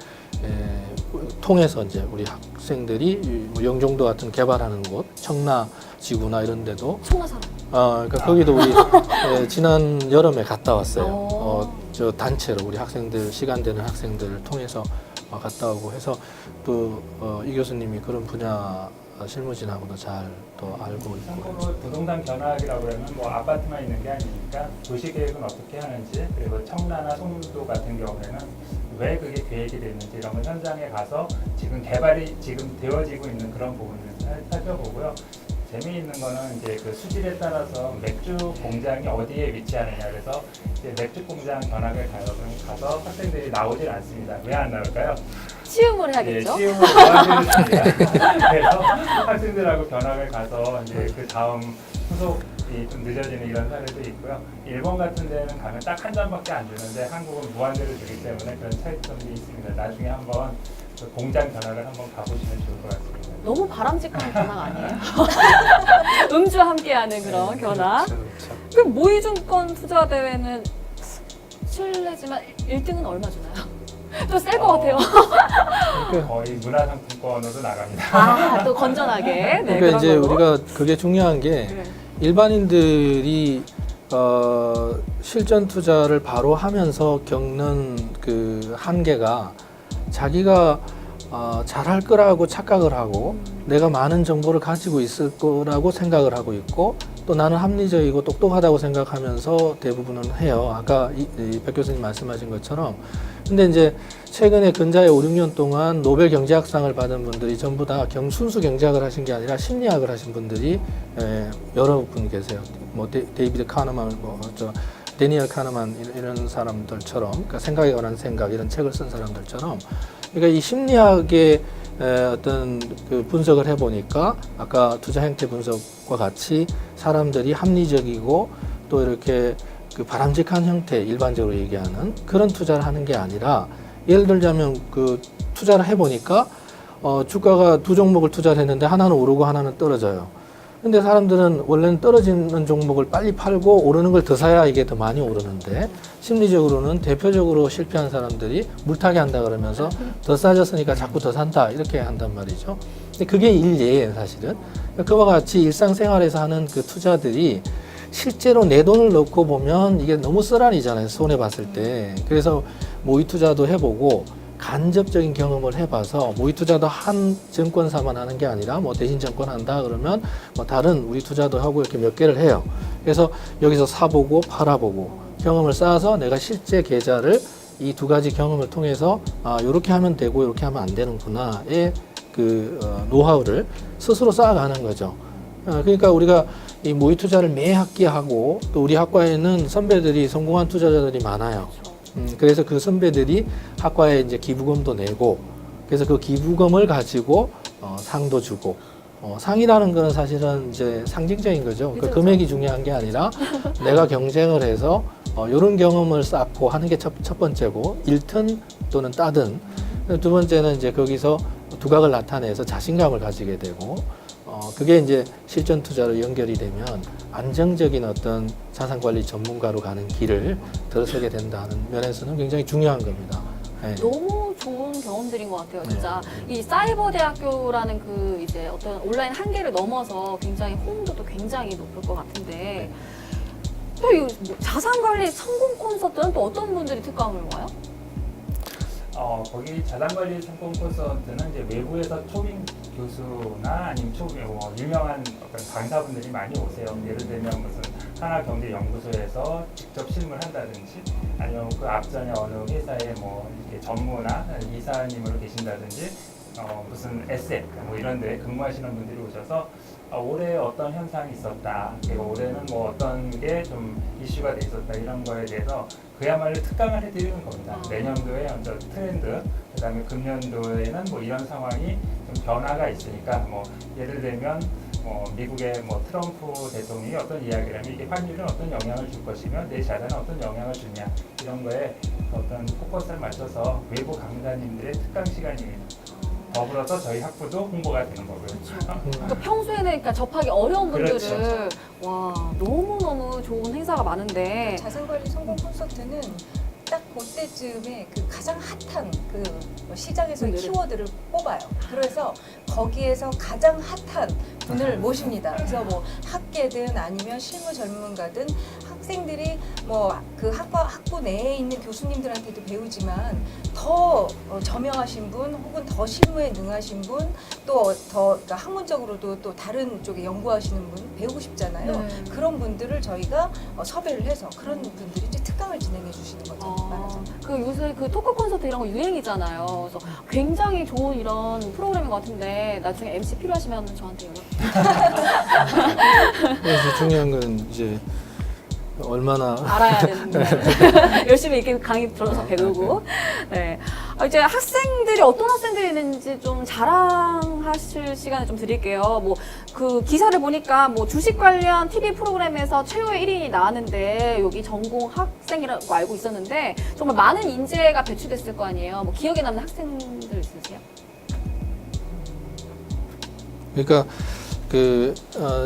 Speaker 2: 통해서 이제 우리 학생들이 뭐 영종도 같은 개발하는 곳, 청라지구나 이런 데도
Speaker 1: 청라사람.
Speaker 2: 그러니까 거기도 우리 지난 여름에 갔다 왔어요. 저 단체로 우리 학생들 시간 되는 학생들을 통해서 갔다 오고 해서 또 이 교수님이 그런 분야 실무진하고도 잘 또 알고 있고.
Speaker 4: 참고로 부동산 견학이라고 하면 뭐 아파트만 있는 게 아니니까 도시 계획은 어떻게 하는지 그리고 청라나 송도 같은 경우에는 왜 그게 계획이 됐는지 이런 걸 현장에 가서 지금 개발이 지금 되어지고 있는 그런 부분을 살펴보고요. 재미있는 거는 이제 그 수질에 따라서 맥주 공장이 어디에 위치하느냐. 그래서 이제 맥주 공장 견학을 가서 학생들이 나오질 않습니다. 왜 안 나올까요?
Speaker 1: 시음을
Speaker 4: 예,
Speaker 1: 해야겠죠.
Speaker 4: 시험을 무한대를 줍니다. 그래서 학생들하고 견학을 가서 이제 그 다음 후속이 좀 늦어지는 이런 사례도 있고요. 일본 같은 데는 가면 딱 한 잔밖에 안 주는데 한국은 무한대를 주기 때문에 그런 차이점이 있습니다. 나중에 한번 그 공장 견학을 한번 가보시면 좋을 것 같습니다.
Speaker 1: 너무 바람직한 견학 아니에요? 음주와 함께하는 그런 견학.
Speaker 2: 그렇죠, 그렇죠.
Speaker 1: 그 모의중권 투자 대회는 실례지만 1등은 얼마 주나요? 좀 셀 것 같아요.
Speaker 4: 거의 문화상품권으로 나갑니다.
Speaker 1: 아, 또 건전하게. 네,
Speaker 2: 그러니까
Speaker 1: 그런
Speaker 2: 이제
Speaker 1: 걸로.
Speaker 2: 우리가 그게 중요한 게
Speaker 1: 네.
Speaker 2: 일반인들이 실전 투자를 바로 하면서 겪는 그 한계가 자기가 잘할 거라고 착각을 하고 내가 많은 정보를 가지고 있을 거라고 생각을 하고 있고 또 나는 합리적이고 똑똑하다고 생각하면서 대부분은 해요. 아까 백 교수님 말씀하신 것처럼. 근데 이제 최근에 근자에 5, 6년 동안 노벨 경제학상을 받은 분들이 전부 다 순수 경제학을 하신 게 아니라 심리학을 하신 분들이 여러 분 계세요. 뭐 데이비드 카너만, 데니얼 카너만 이런 사람들처럼, 그러니까 생각에 관한 생각 이런 책을 쓴 사람들처럼, 그러니까 이 심리학의 어떤 그 분석을 해보니까 아까 투자 행태 분석과 같이 사람들이 합리적이고 또 이렇게 그 바람직한 형태, 일반적으로 얘기하는 그런 투자를 하는 게 아니라, 예를 들자면 그 투자를 해보니까 주가가 두 종목을 투자를 했는데 하나는 오르고 하나는 떨어져요. 근데 사람들은 원래는 떨어지는 종목을 빨리 팔고 오르는 걸 더 사야 이게 더 많이 오르는데, 심리적으로는 대표적으로 실패한 사람들이 물타기 한다 그러면서 더 싸졌으니까 자꾸 더 산다 이렇게 한단 말이죠. 근데 그게 일례예요, 사실은. 그와 같이 일상생활에서 하는 그 투자들이 실제로 내 돈을 넣고 보면 이게 너무 쓰라리잖아요, 손해 봤을 때. 그래서 모의 투자도 해보고 간접적인 경험을 해봐서, 모의 투자도 한 증권사만 하는 게 아니라 뭐 대신증권 한다 그러면 뭐 다른 우리 투자도 하고 이렇게 몇 개를 해요. 그래서 여기서 사보고 팔아보고 경험을 쌓아서 내가 실제 계좌를 이 두 가지 경험을 통해서 이렇게 하면 되고 이렇게 하면 안 되는구나의 그 노하우를 스스로 쌓아가는 거죠. 그러니까 우리가 이 모의 투자를 매 학기 하고, 또 우리 학과에는 선배들이 성공한 투자자들이 많아요. 그래서 그 선배들이 학과에 이제 기부금도 내고, 그래서 그 기부금을 가지고 상도 주고, 상이라는 거는 사실은 이제 상징적인 거죠. 그 금액이 중요한 게 아니라 내가 경쟁을 해서 이런 경험을 쌓고 하는 게 첫 번째고, 잃든 또는 따든. 두 번째는 이제 거기서 두각을 나타내서 자신감을 가지게 되고, 그게 이제 실전 투자로 연결이 되면 안정적인 어떤 자산 관리 전문가로 가는 길을 들어서게 된다는 면에서는 굉장히 중요한 겁니다. 네.
Speaker 1: 너무 좋은 경험들인 것 같아요, 진짜. 이 사이버 대학교라는 그 이제 어떤 온라인 한계를 넘어서 굉장히 호응도도 굉장히 높을 것 같은데, 또 이 자산 관리 성공 콘서트는 또 어떤 분들이 특강을 와요?
Speaker 4: 거기 자산관리 상품 콘서트는 이제 외부에서 초빙 교수나 아니면 유명한 어떤 강사분들이 많이 오세요. 예를 들면 무슨 하나경제연구소에서 직접 실무한다든지, 아니면 그 앞전에 어느 회사에 뭐 이렇게 전무나 이사님으로 계신다든지, 무슨 에셋 뭐 이런 데 근무하시는 분들이 오셔서 올해 어떤 현상이 있었다, 그리고 올해는 뭐 어떤 게 좀 이슈가 돼 있었다, 이런 거에 대해서 그야말로 특강을 해드리는 겁니다. 내년도에 어떤 트렌드, 그다음에 금년도에는 뭐 이런 상황이 좀 변화가 있으니까, 뭐 예를 들면 미국의 뭐 트럼프 대통령이 어떤 이야기를 하면 이게 환율에 어떤 영향을 줄 것이며 내 자산에 어떤 영향을 주냐, 이런 거에 어떤 포커스를 맞춰서 외부 강사님들의 특강 시간입니다. 더불어서 저희 학부도 홍보가 되는 거고요.
Speaker 1: 그러니까 평소에는 그러니까 접하기 어려운 분들을
Speaker 4: 그렇죠.
Speaker 1: 와, 너무너무 좋은 행사가 많은데,
Speaker 3: 자산관리 성공 콘서트는 딱 그때쯤에 그 가장 핫한 그 시장에서의 키워드를 뽑아요. 그래서 거기에서 가장 핫한 분을 모십니다. 그래서 뭐 학계든 아니면 실무 전문가든 학생들이 뭐 그 학부 내에 있는 교수님들한테도 배우지만 더 저명하신 분 혹은 더 실무에 능하신 분 또 더 그러니까 학문적으로도 또 다른 쪽에 연구하시는 분 배우고 싶잖아요.
Speaker 1: 네.
Speaker 3: 그런 분들을 저희가 섭외를 해서 그런 분들이 이제 특강을 진행해 주시는 거죠. 말하자면.
Speaker 1: 그 요새 그 토크 콘서트 이런 거 유행이잖아요. 그래서 굉장히 좋은 이런 프로그램인 것 같은데 나중에 MC 필요하시면 저한테 연락.
Speaker 2: 그래서 중요한 건 이제 얼마나
Speaker 1: 알아야 되는데 열심히 이렇게 강의 들어서 배우고. 네. 이제 학생들이 어떤 학생들이 있는지 좀 자랑하실 시간을 좀 드릴게요. 뭐 그 기사를 보니까 뭐 주식 관련 TV 프로그램에서 최후의 1인이 나왔는데 여기 전공 학생이라고 알고 있었는데 정말 많은 인재가 배출됐을 거 아니에요. 뭐 기억에 남는 학생들 있으세요?
Speaker 2: 그러니까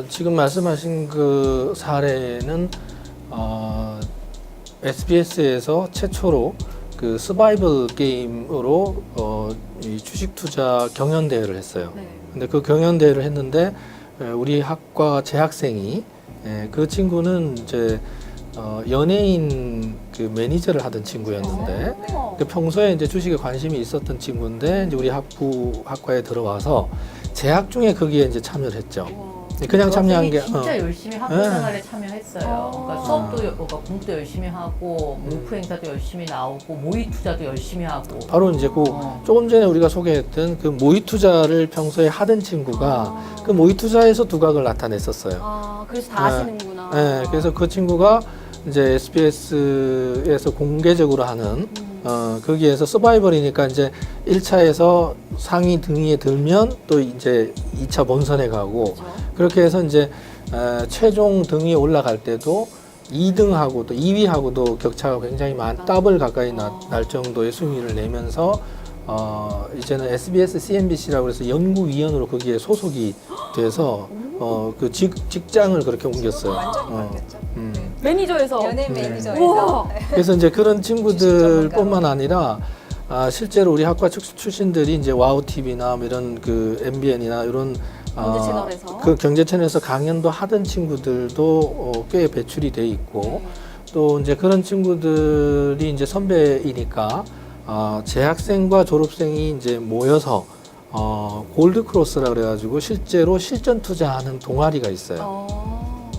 Speaker 2: 지금 말씀하신 그 사례는 SBS에서 최초로 그 서바이벌 게임으로 이 주식 투자 경연 대회를 했어요.
Speaker 1: 네.
Speaker 2: 근데 그 경연 대회를 했는데 우리 학과 재학생이 그 친구는 이제 연예인 그 매니저를 하던 친구였는데 그 평소에 이제 주식에 관심이 있었던 친구인데 이제 우리 학과에 들어와서 재학 중에 거기에 이제 참여를 했죠. 그냥 참여한 게
Speaker 5: 진짜 열심히 학교 생활에 참여했어요. 그러니까 수업도 그러니까 공부도 열심히 하고 오프 행사도 열심히 나오고 모의 투자도 열심히 하고.
Speaker 2: 바로 이제 그 조금 전에 우리가 소개했던 그 모의 투자를 평소에 하던 친구가 그 모의 투자에서 두각을 나타냈었어요.
Speaker 1: 그래서 다 아시는구나.
Speaker 2: 네, 그래서 그 친구가 이제 SBS에서 공개적으로 하는 거기에서 서바이벌이니까 이제 1차에서 상위 등위에 들면 또 이제 2차 본선에 가고
Speaker 1: 그렇죠.
Speaker 2: 그렇게 해서 이제 최종 등위에 올라갈 때도 2등하고 또 2위하고도 격차가 굉장히 더블 가까이 날 정도의 순위를 내면서 이제는 SBS, CNBC라고 해서 연구위원으로 거기에 소속이 돼서 그 직장을 그렇게 옮겼어요.
Speaker 3: 완전히 바뀌었죠.
Speaker 1: 매니저에서.
Speaker 3: 연예인
Speaker 2: 네.
Speaker 3: 매니저에서
Speaker 1: 우와.
Speaker 2: 그래서 이제 그런 친구들뿐만 아니라 실제로 우리 학과 출신들이 이제 와우 TV나 이런 그 MBN이나 이런
Speaker 1: 경제 채널에서.
Speaker 2: 그 경제 채널에서 강연도 하던 친구들도 꽤 배출이 돼 있고 또 이제 그런 친구들이 이제 선배이니까 재학생과 졸업생이 이제 모여서 골드 크로스라 그래가지고 실제로 실전 투자하는 동아리가 있어요.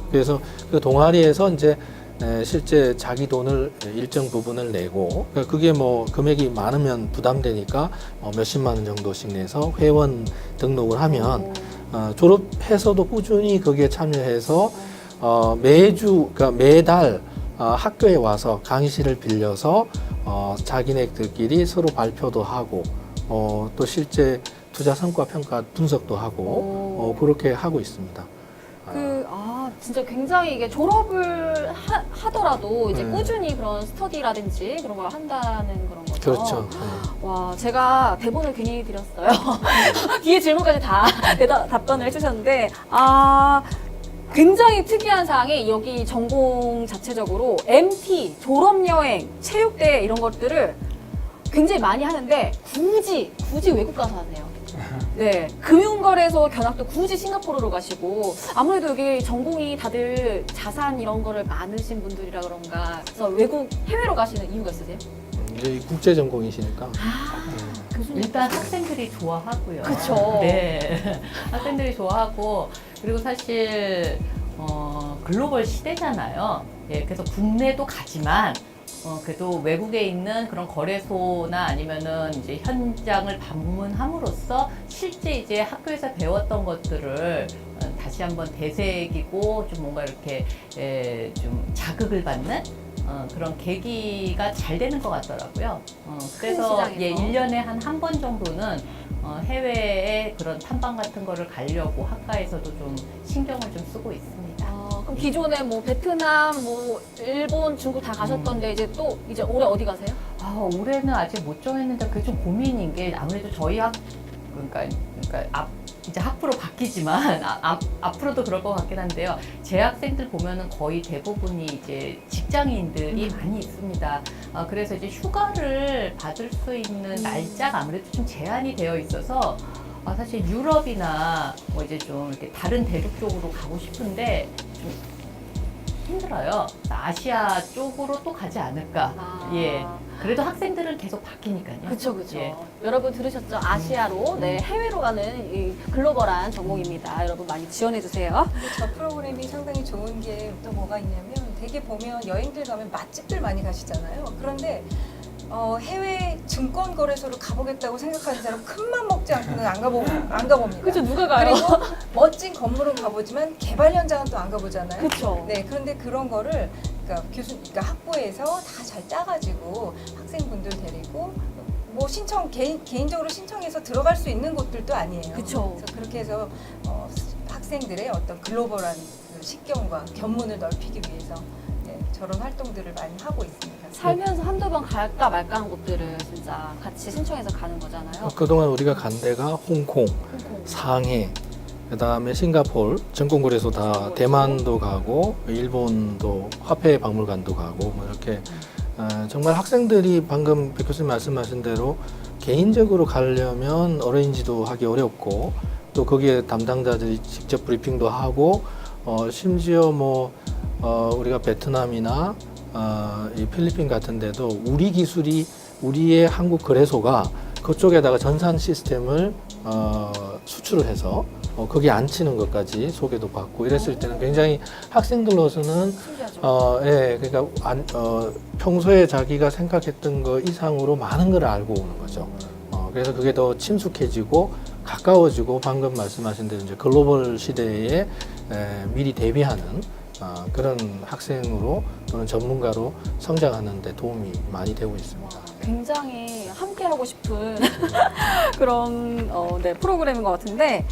Speaker 2: 그래서 그 동아리에서 이제 실제 자기 돈을 일정 부분을 내고 그러니까 그게 뭐 금액이 많으면 부담되니까 몇십만 원 정도씩 내서 회원 등록을 하면 졸업해서도 꾸준히 거기에 참여해서 그러니까 매달 학교에 와서 강의실을 빌려서 자기네들끼리 서로 발표도 하고 또 실제 투자 성과 평가 분석도 하고 그렇게 하고 있습니다.
Speaker 1: 진짜 굉장히 이게 졸업을 하더라도 이제
Speaker 2: 네.
Speaker 1: 꾸준히 그런 스터디라든지 그런 걸 한다는 그런 거죠.
Speaker 2: 그렇죠.
Speaker 1: 와, 제가 대본을 괜히 드렸어요. 뒤에 질문까지 다 답변을 해주셨는데, 굉장히 특이한 사항이 여기 전공 자체적으로 MT, 졸업여행, 체육대회 이런 것들을 굉장히 많이 하는데 굳이 외국 가서 하세요. 네, 금융거래소 견학도 굳이 싱가포르로 가시고 아무래도 여기 전공이 다들 자산 이런 거를 많으신 분들이라 그런가 그래서 외국 해외로 가시는 이유가 있으세요?
Speaker 2: 이제 국제 전공이시니까.
Speaker 1: 교수님.
Speaker 5: 일단 학생들이 좋아하고요.
Speaker 1: 그쵸.
Speaker 5: 네, 학생들이 좋아하고 그리고 사실 글로벌 시대잖아요. 예, 그래서 국내도 가지만 그래도 외국에 있는 그런 거래소나 아니면은 이제 현장을 방문함으로써 실제 이제 학교에서 배웠던 것들을 다시 한번 되새기고 좀 뭔가 이렇게 좀 자극을 받는 그런 계기가 잘 되는 것 같더라고요. 그래서
Speaker 1: 시장에서.
Speaker 5: 예, 1년에 한 번 정도는 해외에 그런 탐방 같은 거를 가려고 학과에서도 좀 신경을 좀 쓰고 있습니다.
Speaker 1: 그럼 기존에 뭐 베트남, 뭐 일본, 중국 다 가셨던데 이제 올해 어디 가세요?
Speaker 5: 올해는 아직 못 정했는데 그게 좀 고민인 게 아무래도 저희 그러니까 이제 학부로 바뀌지만 앞으로도 그럴 것 같긴 한데요. 재학생들 보면은 거의 대부분이 이제 직장인들이 많이 있습니다. 그래서 이제 휴가를 받을 수 있는 날짜가 아무래도 좀 제한이 되어 있어서 사실 유럽이나 뭐 이제 좀 이렇게 다른 대륙 쪽으로 가고 싶은데 좀 힘들어요. 아시아 쪽으로 또 가지 않을까. 예. 그래도 학생들은 계속 바뀌니까요.
Speaker 1: 그렇죠, 그렇죠.
Speaker 5: 예.
Speaker 1: 여러분 들으셨죠? 아시아로, 네, 해외로 가는 이 글로벌한 전공입니다. 여러분 많이 지원해 주세요.
Speaker 3: 근데 저 프로그램이 상당히 좋은 게 또 뭐가 있냐면 되게 보면 여행들 가면 맛집들 많이 가시잖아요. 그런데 해외 증권 거래소를 가보겠다고 생각하는 사람 큰맘 먹지 않고는 안 가봅니다.
Speaker 1: 그렇죠, 누가 가요?
Speaker 3: 그리고 멋진 건물은 가보지만 개발 현장은 또 안 가보잖아요.
Speaker 1: 그렇죠.
Speaker 3: 네, 그런데 그런 거를 그러니까 그러니까 학부에서 다 잘 짜가지고 학생분들 데리고 뭐 개인적으로 신청해서 들어갈 수 있는 곳들도 아니에요.
Speaker 1: 그쵸.
Speaker 3: 그래서 그렇게 해서 학생들의 어떤 글로벌한 그 식견과 견문을 넓히기 위해서 네, 저런 활동들을 많이 하고 있습니다.
Speaker 1: 살면서 한두 번 갈까 말까 하는 곳들을 진짜 같이 신청해서 가는 거잖아요.
Speaker 2: 그동안 우리가 간 데가 홍콩, 상해, 그다음에 싱가포르, 증권거래소 다 대만도 가고 일본도 화폐 박물관도 가고 뭐 이렇게 정말 학생들이 방금 백 교수님 말씀하신 대로 개인적으로 가려면 어레인지도 하기 어렵고 또 거기에 담당자들이 직접 브리핑도 하고 심지어 뭐 우리가 베트남이나 이 필리핀 같은 데도 우리 기술이 우리의 한국 거래소가 그쪽에다가 전산 시스템을 수출을 해서 거기에 앉히는 것까지 소개도 받고 이랬을 때는 굉장히 학생들로서는
Speaker 1: 신기하죠.
Speaker 2: 예, 그러니까 평소에 자기가 생각했던 거 이상으로 많은 걸 알고 오는 거죠. 그래서 그게 더 친숙해지고 가까워지고 방금 말씀하신 대로 이제 글로벌 시대에 미리 대비하는 그런 학생으로 또는 전문가로 성장하는 데 도움이 많이 되고 있습니다.
Speaker 1: 굉장히 함께 하고 싶은 그런 네, 프로그램인 것 같은데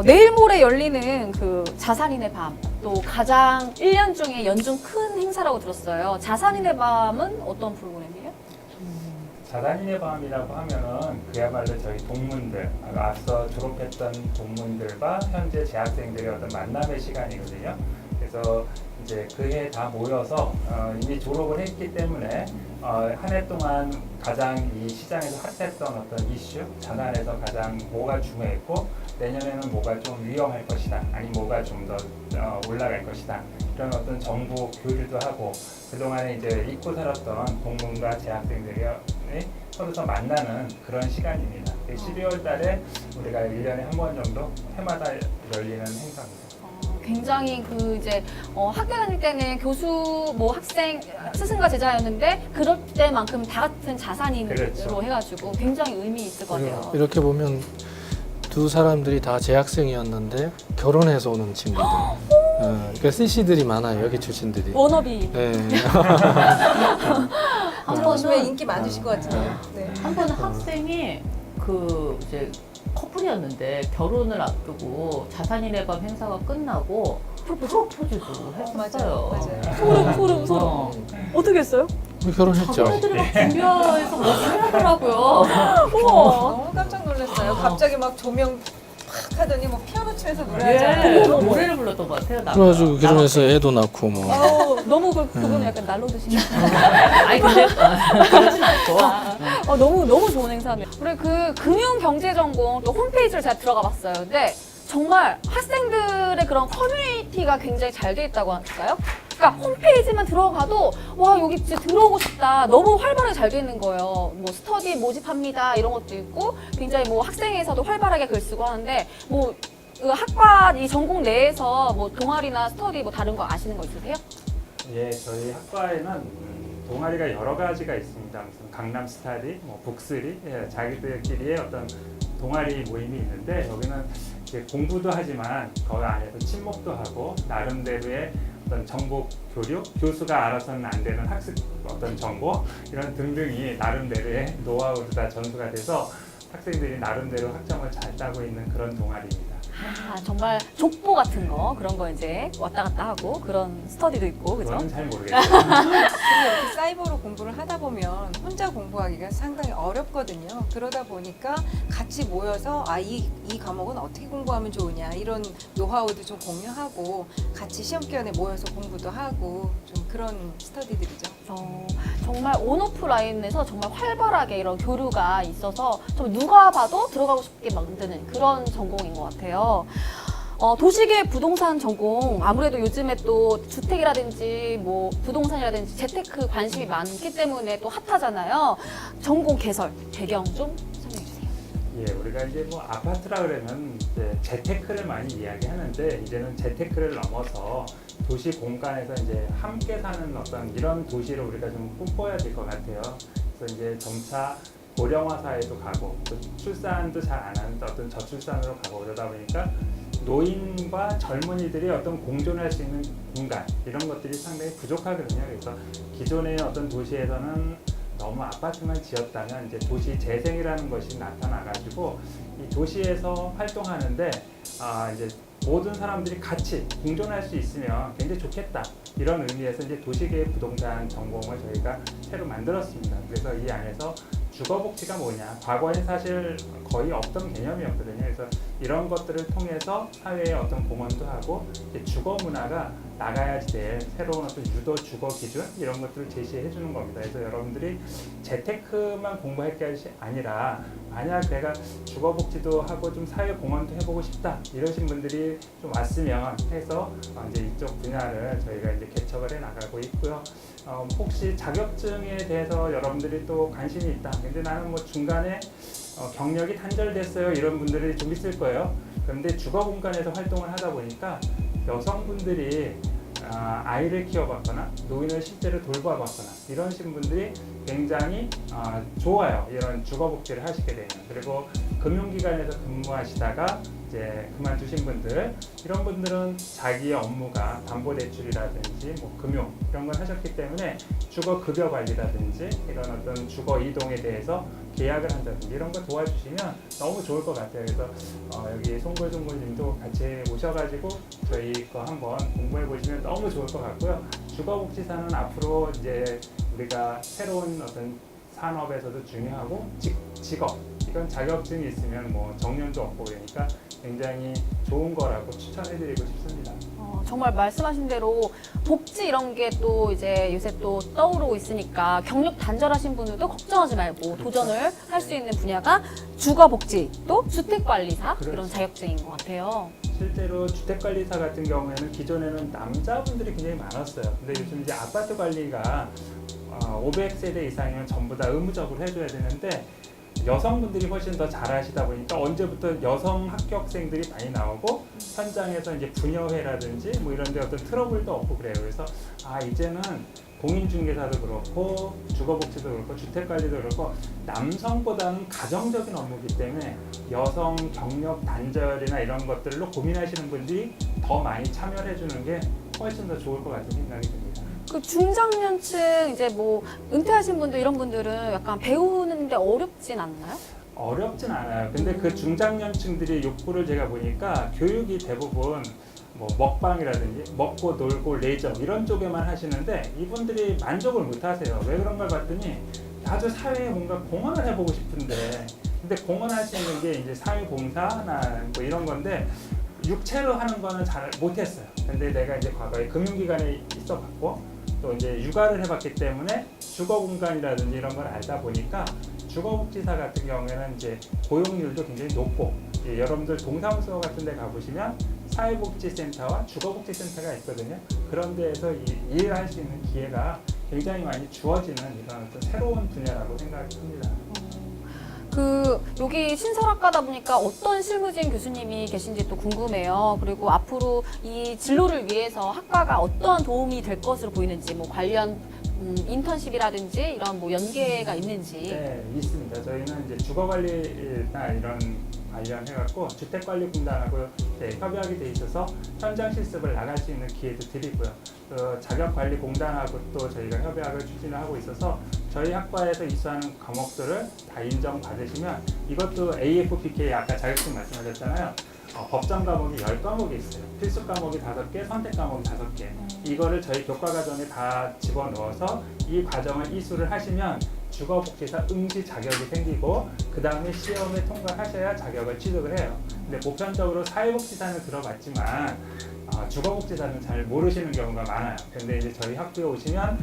Speaker 1: 내일 모레 열리는 그 자산인의 밤, 또 가장 1년 중에 연중 큰 행사라고 들었어요. 자산인의 밤은 어떤 프로그램이에요?
Speaker 4: 자산인의 밤이라고 하면은 그야말로 저희 동문들, 앞서 졸업했던 동문들과 현재 재학생들의 어떤 만남의 시간이거든요. 그래서 이제 그 해 다 모여서 이미 졸업을 했기 때문에 한 해 동안 가장 이 시장에서 핫했던 어떤 이슈, 자산에서 가장 뭐가 중요했고 내년에는 뭐가 좀 위험할 것이다, 아니 뭐가 좀 더 올라갈 것이다, 이런 어떤 정보 교류도 하고 그동안에 이제 잊고 살았던 동문과 재학생들이 서로서 만나는 그런 시간입니다. 12월 달에 우리가 1년에 한 번 정도 해마다 열리는 행사입니다.
Speaker 1: 굉장히 그 이제 학교 다닐 때는 교수 뭐 학생 스승과 제자였는데 그럴 때만큼 다 같은 자산인으로
Speaker 4: 그렇죠.
Speaker 1: 해가지고 굉장히 의미 있을 것 같아요.
Speaker 2: 이렇게 보면 두 사람들이 다 재학생이었는데 결혼해서 오는 친구들. 그러니까 CC들이 많아요, 여기 출신들이.
Speaker 1: 워너비.
Speaker 2: 네.
Speaker 3: 들어오시면 인기 많으실 것 같은데요. 네.
Speaker 5: 한 번은 학생이 그 이제 커플이었는데 결혼을 앞두고 자산인의 밤 행사가 끝나고 프로포즈도 했었어요.
Speaker 3: 맞아요.
Speaker 1: 소름.
Speaker 5: 어.
Speaker 1: 어떻게 했어요?
Speaker 2: 결혼했죠.
Speaker 5: 자기네들이 막 준비해서 뭐 하더라고요.
Speaker 1: 우와.
Speaker 3: 너무 깜짝 놀랐어요. 갑자기 막 조명 팍 하더니 뭐 피아노 치면서
Speaker 5: 예,
Speaker 3: 노래하잖아요.
Speaker 5: 노래를 불렀던 것 같아요.
Speaker 2: 그래가지고 결혼해서 애도 낳고 뭐.
Speaker 1: 너무 그분은 약간 날로 드시는.
Speaker 5: 아니 근데 그러진 않고.
Speaker 1: 너무 좋은 행사네요. 우리 그 금융경제전공 또 홈페이지를 제가 들어가 봤어요. 근데 정말 학생들의 그런 커뮤니티가 굉장히 잘 돼 있다고 할까요? 그러니까 홈페이지만 들어가도 와 여기 진짜 들어오고 싶다. 너무 활발하게 잘 돼 있는 거예요. 뭐 스터디 모집합니다 이런 것도 있고 굉장히 뭐 학생에서도 활발하게 글 쓰고 하는데 뭐 그 학과 이 전공 내에서 뭐 동아리나 스터디 뭐 다른 거 아시는 거 있으세요?
Speaker 4: 예, 저희 학과에는 동아리가 여러 가지가 있습니다. 무슨 강남 스타디, 뭐 북스리, 예, 자기들끼리의 어떤 동아리 모임이 있는데 여기는 이제 공부도 하지만 그 안에서 친목도 하고 나름대로의 어떤 정보 교류, 교수가 알아서는 안 되는 학습 어떤 정보 이런 등등이 나름대로의 노하우도 다 전수가 돼서 학생들이 나름대로 학점을 잘 따고 있는 그런 동아리입니다.
Speaker 1: 정말 족보 같은 거 그런 거 이제 왔다 갔다 하고 그런 스터디도 있고 그죠?
Speaker 4: 저는 잘 모르겠어요.
Speaker 3: 근데 이렇게 사이버로 공부를 하다 보면 혼자 공부하기가 상당히 어렵거든요. 그러다 보니까 같이 모여서 이 과목은 어떻게 공부하면 좋으냐 이런 노하우도 좀 공유하고 같이 시험 기간에 모여서 공부도 하고 좀 그런 스터디들이죠.
Speaker 1: 정말 온오프라인에서 정말 활발하게 이런 교류가 있어서 좀 누가 봐도 들어가고 싶게 만드는 그런 전공인 것 같아요. 도시계 부동산 전공 아무래도 요즘에 또 주택이라든지 뭐 부동산이라든지 재테크 관심이 많기 때문에 또 핫하잖아요. 전공 개설 배경 좀 설명해 주세요.
Speaker 4: 예, 우리가 이제 뭐 아파트라 그러면 이제 재테크를 많이 이야기하는데 이제는 재테크를 넘어서 도시 공간에서 이제 함께 사는 어떤 이런 도시를 우리가 좀 꿈꿔야 될 것 같아요. 그래서 이제 점차 고령화 사회도 가고 또 출산도 잘 안 하는 어떤 저출산으로 가고 그러다 보니까 노인과 젊은이들이 어떤 공존할 수 있는 공간 이런 것들이 상당히 부족하거든요. 그래서 기존의 어떤 도시에서는 너무 아파트만 지었다면 이제 도시 재생이라는 것이 나타나가지고 이 도시에서 활동하는데 이제 모든 사람들이 같이 공존할 수 있으면 굉장히 좋겠다 이런 의미에서 이제 도시계획 부동산 전공을 저희가 새로 만들었습니다. 그래서 이 안에서 주거복지가 뭐냐 과거엔 사실 거의 없던 개념이었거든요. 그래서 이런 것들을 통해서 사회에 어떤 공헌도 하고 이제 주거 문화가 나가야지 될 새로운 어떤 유도 주거 기준 이런 것들을 제시해 주는 겁니다. 그래서 여러분들이 재테크만 공부할 게 아니라 만약 내가 주거복지도 하고 좀 사회 공헌도 해보고 싶다 이러신 분들이 좀 왔으면 해서 이제 이쪽 분야를 저희가 이제 개척을 해 나가고 있고요. 혹시 자격증에 대해서 여러분들이 또 관심이 있다. 근데 나는 뭐 중간에 경력이 단절됐어요. 이런 분들이 좀 있을 거예요. 그런데 주거 공간에서 활동을 하다 보니까 여성분들이 아이를 키워봤거나 노인을 실제로 돌봐봤거나 이러신 분들이 굉장히 좋아요. 이런 주거복지를 하시게 되면. 그리고 금융기관에서 근무하시다가 이제 그만두신 분들 이런 분들은 자기의 업무가 담보대출이라든지 뭐 금융 이런 걸 하셨기 때문에 주거급여 관리라든지 이런 어떤 주거 이동에 대해서 계약을 한다든지 이런 거 도와주시면 너무 좋을 것 같아요. 그래서 여기 송골송골님도 같이 오셔가지고 저희 거 한번 공부해 보시면 너무 좋을 것 같고요. 주거복지사는 앞으로 이제 우리가 새로운 어떤 산업에서도 중요하고 직업 이건 자격증이 있으면 뭐 정년도 없고 그러니까 굉장히 좋은 거라고 추천해드리고 싶습니다.
Speaker 1: 정말 말씀하신 대로 복지 이런 게 또 이제 요새 또 떠오르고 있으니까 경력 단절하신 분들도 걱정하지 말고 도전을 할 수 있는 분야가 주거복지 또 주택관리사
Speaker 4: 그렇죠.
Speaker 1: 이런 자격증인 것 같아요.
Speaker 4: 실제로 주택관리사 같은 경우에는 기존에는 남자분들이 굉장히 많았어요. 근데 요즘 이제 아파트 관리가 500세대 이상이면 전부 다 의무적으로 해줘야 되는데 여성분들이 훨씬 더 잘하시다 보니까 언제부터 여성 합격생들이 많이 나오고 현장에서 이제 분여회라든지 뭐 이런 데 어떤 트러블도 없고 그래요. 그래서 이제는 공인중개사도 그렇고 주거복지도 그렇고 주택관리도 그렇고 남성보다는 가정적인 업무이기 때문에 여성 경력 단절이나 이런 것들로 고민하시는 분들이 더 많이 참여를 해주는 게 훨씬 더 좋을 것 같은 생각이 듭니다.
Speaker 1: 그 중장년층 이제 뭐 은퇴하신 분들 이런 분들은 약간 배우는데 어렵진 않나요?
Speaker 4: 어렵진 않아요. 근데 그 중장년층들의 욕구를 제가 보니까 교육이 대부분 뭐 먹방이라든지 먹고 놀고 레저 이런 쪽에만 하시는데 이분들이 만족을 못 하세요. 왜 그런 걸 봤더니 나도 사회에 뭔가 공헌을 해보고 싶은데 근데 공헌할 수 있는 게 이제 사회봉사나 뭐 이런 건데 육체로 하는 거는 잘 못했어요. 근데 내가 이제 과거에 금융기관에 있어봤고 또 이제 육아를 해봤기 때문에 주거 공간이라든지 이런 걸 알다 보니까 주거복지사 같은 경우에는 이제 고용률도 굉장히 높고 여러분들 동사무소 같은 데 가보시면 사회복지센터와 주거복지센터가 있거든요. 그런 데에서 일을 할 수 있는 기회가 굉장히 많이 주어지는 이런 어떤 새로운 분야라고 생각합니다.
Speaker 1: 여기 신설학과다 보니까 어떤 실무진 교수님이 계신지 또 궁금해요. 그리고 앞으로 이 진로를 위해서 학과가 어떠한 도움이 될 것으로 보이는지, 뭐 관련 인턴십이라든지 이런 뭐 연계가 있는지.
Speaker 4: 네, 있습니다. 저희는 이제 주거관리나 이런 관련해갖고 주택관리공단하고 협약이 돼 있어서 현장 실습을 나갈 수 있는 기회도 드리고요. 자격관리공단하고 또 저희가 협약을 추진을 하고 있어서 저희 학과에서 이수하는 과목들을 다 인정받으시면 이것도 AFPK 아까 자격증 말씀하셨잖아요. 법정 과목이 10과목이 있어요. 필수 과목이 5개, 선택 과목이 5개. 이거를 저희 교과과정에 다 집어넣어서 이 과정을 이수를 하시면 주거복지사 응시 자격이 생기고 그 다음에 시험에 통과하셔야 자격을 취득을 해요. 근데 보편적으로 사회복지사는 들어봤지만 주거복지사는 잘 모르시는 경우가 많아요. 근데 이제 저희 학교에 오시면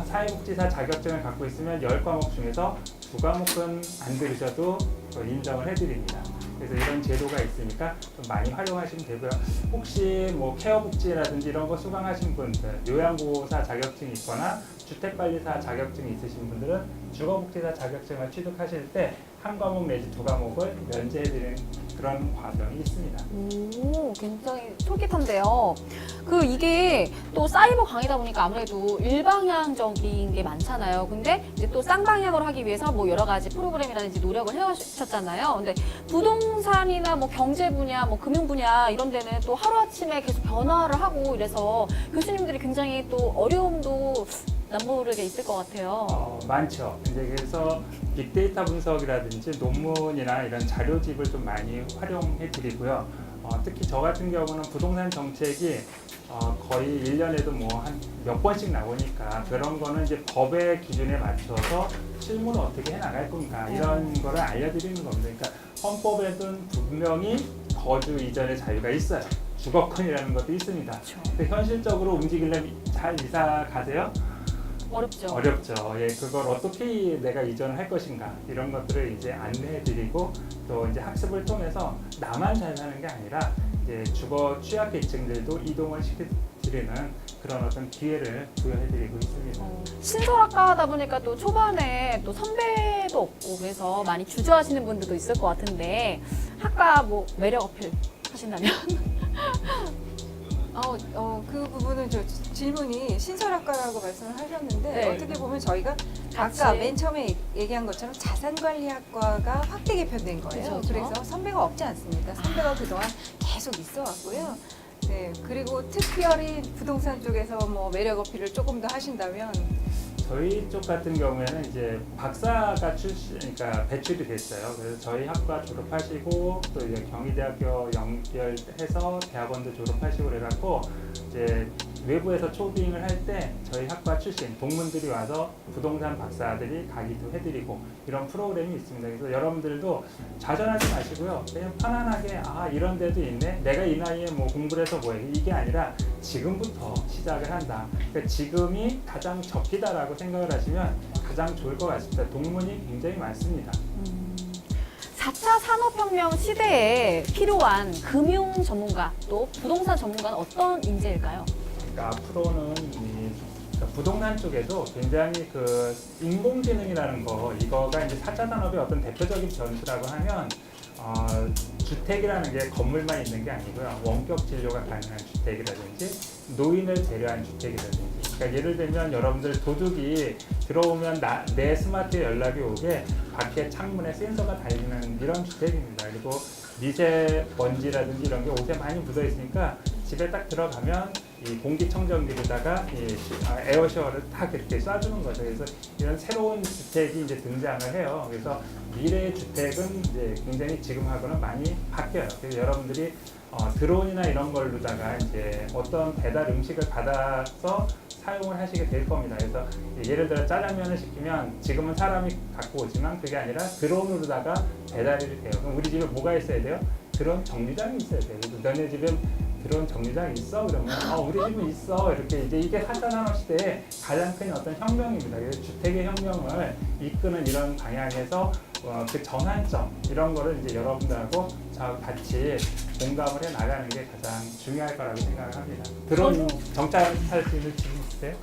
Speaker 4: 사회복지사 자격증을 갖고 있으면 10과목 중에서 2과목은 안 들으셔도 또 인정을 해드립니다. 그래서 이런 제도가 있으니까 좀 많이 활용하시면 되고요. 혹시 뭐 케어복지라든지 이런 거 수강하신 분들, 요양보호사 자격증이 있거나 주택관리사 자격증이 있으신 분들은 주거복지사 자격증을 취득하실 때 한 과목 내지 두 과목을 면제해드리는 그런 과정이 있습니다.
Speaker 1: 오, 굉장히 쫄깃한데요. 이게 또 사이버 강의다 보니까 아무래도 일방향적인 게 많잖아요. 근데 이제 또 쌍방향으로 하기 위해서 뭐 여러 가지 프로그램이라든지 노력을 해오셨잖아요. 근데 부동산이나 뭐 경제 분야, 뭐 금융 분야 이런 데는 또 하루아침에 계속 변화를 하고 이래서 교수님들이 굉장히 또 어려움도 남모르게 있을 것 같아요.
Speaker 4: 많죠. 이제 그래서 빅데이터 분석이라든지 논문이나 이런 자료집을 좀 많이 활용해 드리고요. 특히 저 같은 경우는 부동산 정책이 거의 1년에도 뭐 한 몇 번씩 나오니까 그런 거는 이제 법의 기준에 맞춰서 실무는 어떻게 해 나갈 건가 이런 거를 알려드리는 겁니다. 그러니까 헌법에는 분명히 거주 이전의 자유가 있어요. 주거권이라는 것도 있습니다.
Speaker 1: 그렇죠.
Speaker 4: 근데 현실적으로 움직이려면 잘 이사 가세요?
Speaker 1: 어렵죠.
Speaker 4: 어렵죠. 예, 그걸 어떻게 내가 이전을 할 것인가 이런 것들을 이제 안내해드리고 또 이제 학습을 통해서 나만 잘 사는 게 아니라 이제 주거 취약계층들도 이동을 시켜드리는 그런 어떤 기회를 부여해드리고 있습니다.
Speaker 1: 신설학과다 보니까 또 초반에 또 선배도 없고 그래서 많이 주저하시는 분들도 있을 것 같은데 학과 뭐 매력 어필 하신다면?
Speaker 3: 그 부분은 저 질문이 신설학과라고 말씀을 하셨는데
Speaker 1: 네.
Speaker 3: 어떻게 보면 저희가
Speaker 1: 같이.
Speaker 3: 아까 맨 처음에 얘기한 것처럼 자산관리학과가 확대 개편된 거예요.
Speaker 1: 그쵸, 그쵸.
Speaker 3: 그래서 선배가 없지 않습니다. 선배가 그동안 계속 있어 왔고요. 네, 그리고 특별히 부동산 쪽에서 뭐 매력 어필을 조금 더 하신다면
Speaker 4: 저희 쪽 같은 경우에는 이제 박사가 그러니까 배출이 됐어요. 그래서 저희 학과 졸업하시고 또 이제 경희대학교 연결해서 대학원도 졸업하시고 그래갖고 이제 외부에서 초빙을 할 때 저희 학과 출신 동문들이 와서 부동산 박사들이 강의도 해드리고 이런 프로그램이 있습니다. 그래서 여러분들도 좌절하지 마시고요. 그냥 편안하게 이런 데도 있네. 내가 이 나이에 뭐 공부를 해서 뭐해. 이게 아니라 지금부터 시작을 한다. 그러니까 지금이 가장 적기다라고 생각을 하시면 가장 좋을 것 같습니다. 동문이 굉장히 많습니다.
Speaker 1: 4차 산업혁명 시대에 필요한 금융 전문가 또 부동산 전문가는 어떤 인재일까요?
Speaker 4: 그러니까 앞으로는 그러니까 부동산 쪽에도 굉장히 그 인공지능이라는 이거가 이제 4차 산업의 어떤 대표적인 변수라고 하면 주택이라는 게 건물만 있는 게 아니고요. 원격 진료가 가능한 주택이라든지 노인을 배려한 주택이라든지 그러니까 예를 들면 여러분들 도둑이 들어오면 내 스마트에 연락이 오게 밖에 창문에 센서가 달리는 이런 주택입니다. 그리고 미세먼지라든지 이런 게 옷에 많이 묻어 있으니까 집에 딱 들어가면 이 공기청정기로다가 이 에어셔를 딱 이렇게 쏴주는 거죠. 그래서 이런 새로운 주택이 이제 등장을 해요. 그래서 미래의 주택은 이제 굉장히 지금하고는 많이 바뀌어요. 그래서 여러분들이 드론이나 이런 걸로다가 이제 어떤 배달 음식을 받아서 사용을 하시게 될 겁니다. 그래서 예를 들어 짜장면을 시키면 지금은 사람이 갖고 오지만 그게 아니라 드론으로다가 배달이 돼요. 그럼 우리 집에 뭐가 있어야 돼요? 드론 정류장이 있어야 돼요. 그래서 너네 집에 드론 정류장 있어? 그러면 우리 집은 있어. 이렇게 이게 4차 산업 시대의 가장 큰 어떤 혁명입니다. 그래서 주택의 혁명을 이끄는 이런 방향에서 그 전환점 이런 거를 이제 여러분들하고 같이 공감을 해 나가는 게 가장 중요할 거라고 생각을 합니다. 드론 정찰할 수 있는 지금 있으세요?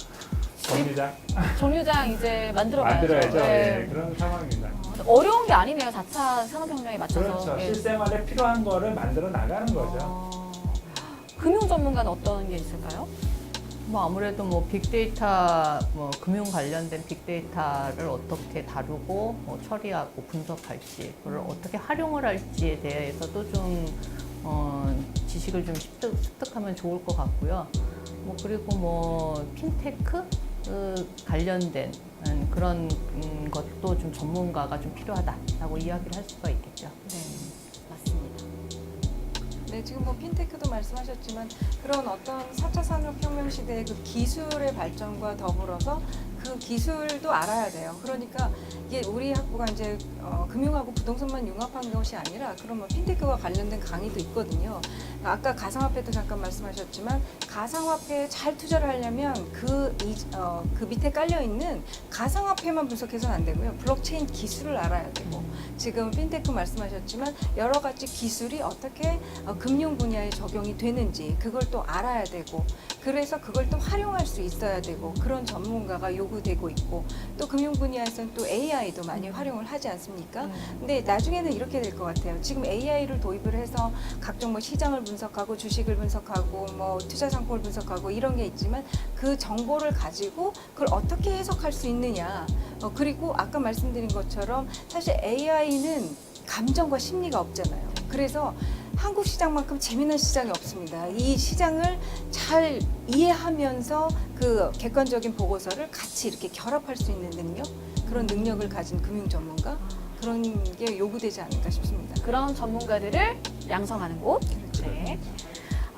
Speaker 4: 정류장
Speaker 1: 정류장 이제 만들어봐야죠.
Speaker 4: 만들어야죠.
Speaker 1: 네.
Speaker 4: 예, 그런 상황입니다.
Speaker 1: 어려운 게 아니네요. 4차 산업혁명에 맞춰서.
Speaker 4: 그렇죠.
Speaker 1: 예.
Speaker 4: 실생활에 필요한 거를 만들어 나가는 거죠.
Speaker 1: 금융 전문가는 어떤 게 있을까요?
Speaker 5: 뭐 아무래도 뭐 빅데이터, 뭐 금융 관련된 빅데이터를 어떻게 다루고 처리하고 분석할지, 그걸 어떻게 활용을 할지에 대해서도 좀 지식을 좀 습득하면 좋을 것 같고요. 뭐 그리고 뭐 핀테크 관련된 그런 것도 좀 전문가가 좀 필요하다라고 이야기를 할 수가 있겠죠.
Speaker 1: 네, 맞습니다.
Speaker 3: 네, 지금 뭐 핀테크도 말씀하셨지만 그런 어떤 4차 산업혁명 시대의 그 기술의 발전과 더불어서 그 기술도 알아야 돼요. 그러니까 이게 우리 학부가 이제 금융하고 부동산만 융합한 것이 아니라 그런 뭐 핀테크와 관련된 강의도 있거든요. 아까 가상화폐도 잠깐 말씀하셨지만 가상화폐에 잘 투자를 하려면 그 밑에 깔려 있는 가상화폐만 분석해서는 안 되고요. 블록체인 기술을 알아야 되고 지금 핀테크 말씀하셨지만 여러 가지 기술이 어떻게 금융 분야에 적용이 되는지 그걸 또 알아야 되고 그래서 그걸 또 활용할 수 있어야 되고 그런 전문가가 요구되고 있고 또 금융 분야에서는 또 AI도 많이 활용을 하지 않습니까? 근데 나중에는 이렇게 될 것 같아요. 지금 AI를 도입을 해서 각종 뭐 시장을 분석하고 주식을 분석하고 뭐 투자 상품을 분석하고 이런 게 있지만 그 정보를 가지고 그걸 어떻게 해석할 수 있느냐. 그리고 아까 말씀드린 것처럼 사실 AI는 감정과 심리가 없잖아요. 그래서 한국 시장만큼 재미난 시장이 없습니다. 이 시장을 잘 이해하면서 그 객관적인 보고서를 같이 이렇게 결합할 수 있는 능력, 그런 능력을 가진 금융 전문가 그런 게 요구되지 않을까 싶습니다.
Speaker 1: 그런 전문가들을 양성하는 곳.
Speaker 3: 그렇죠.
Speaker 1: 네.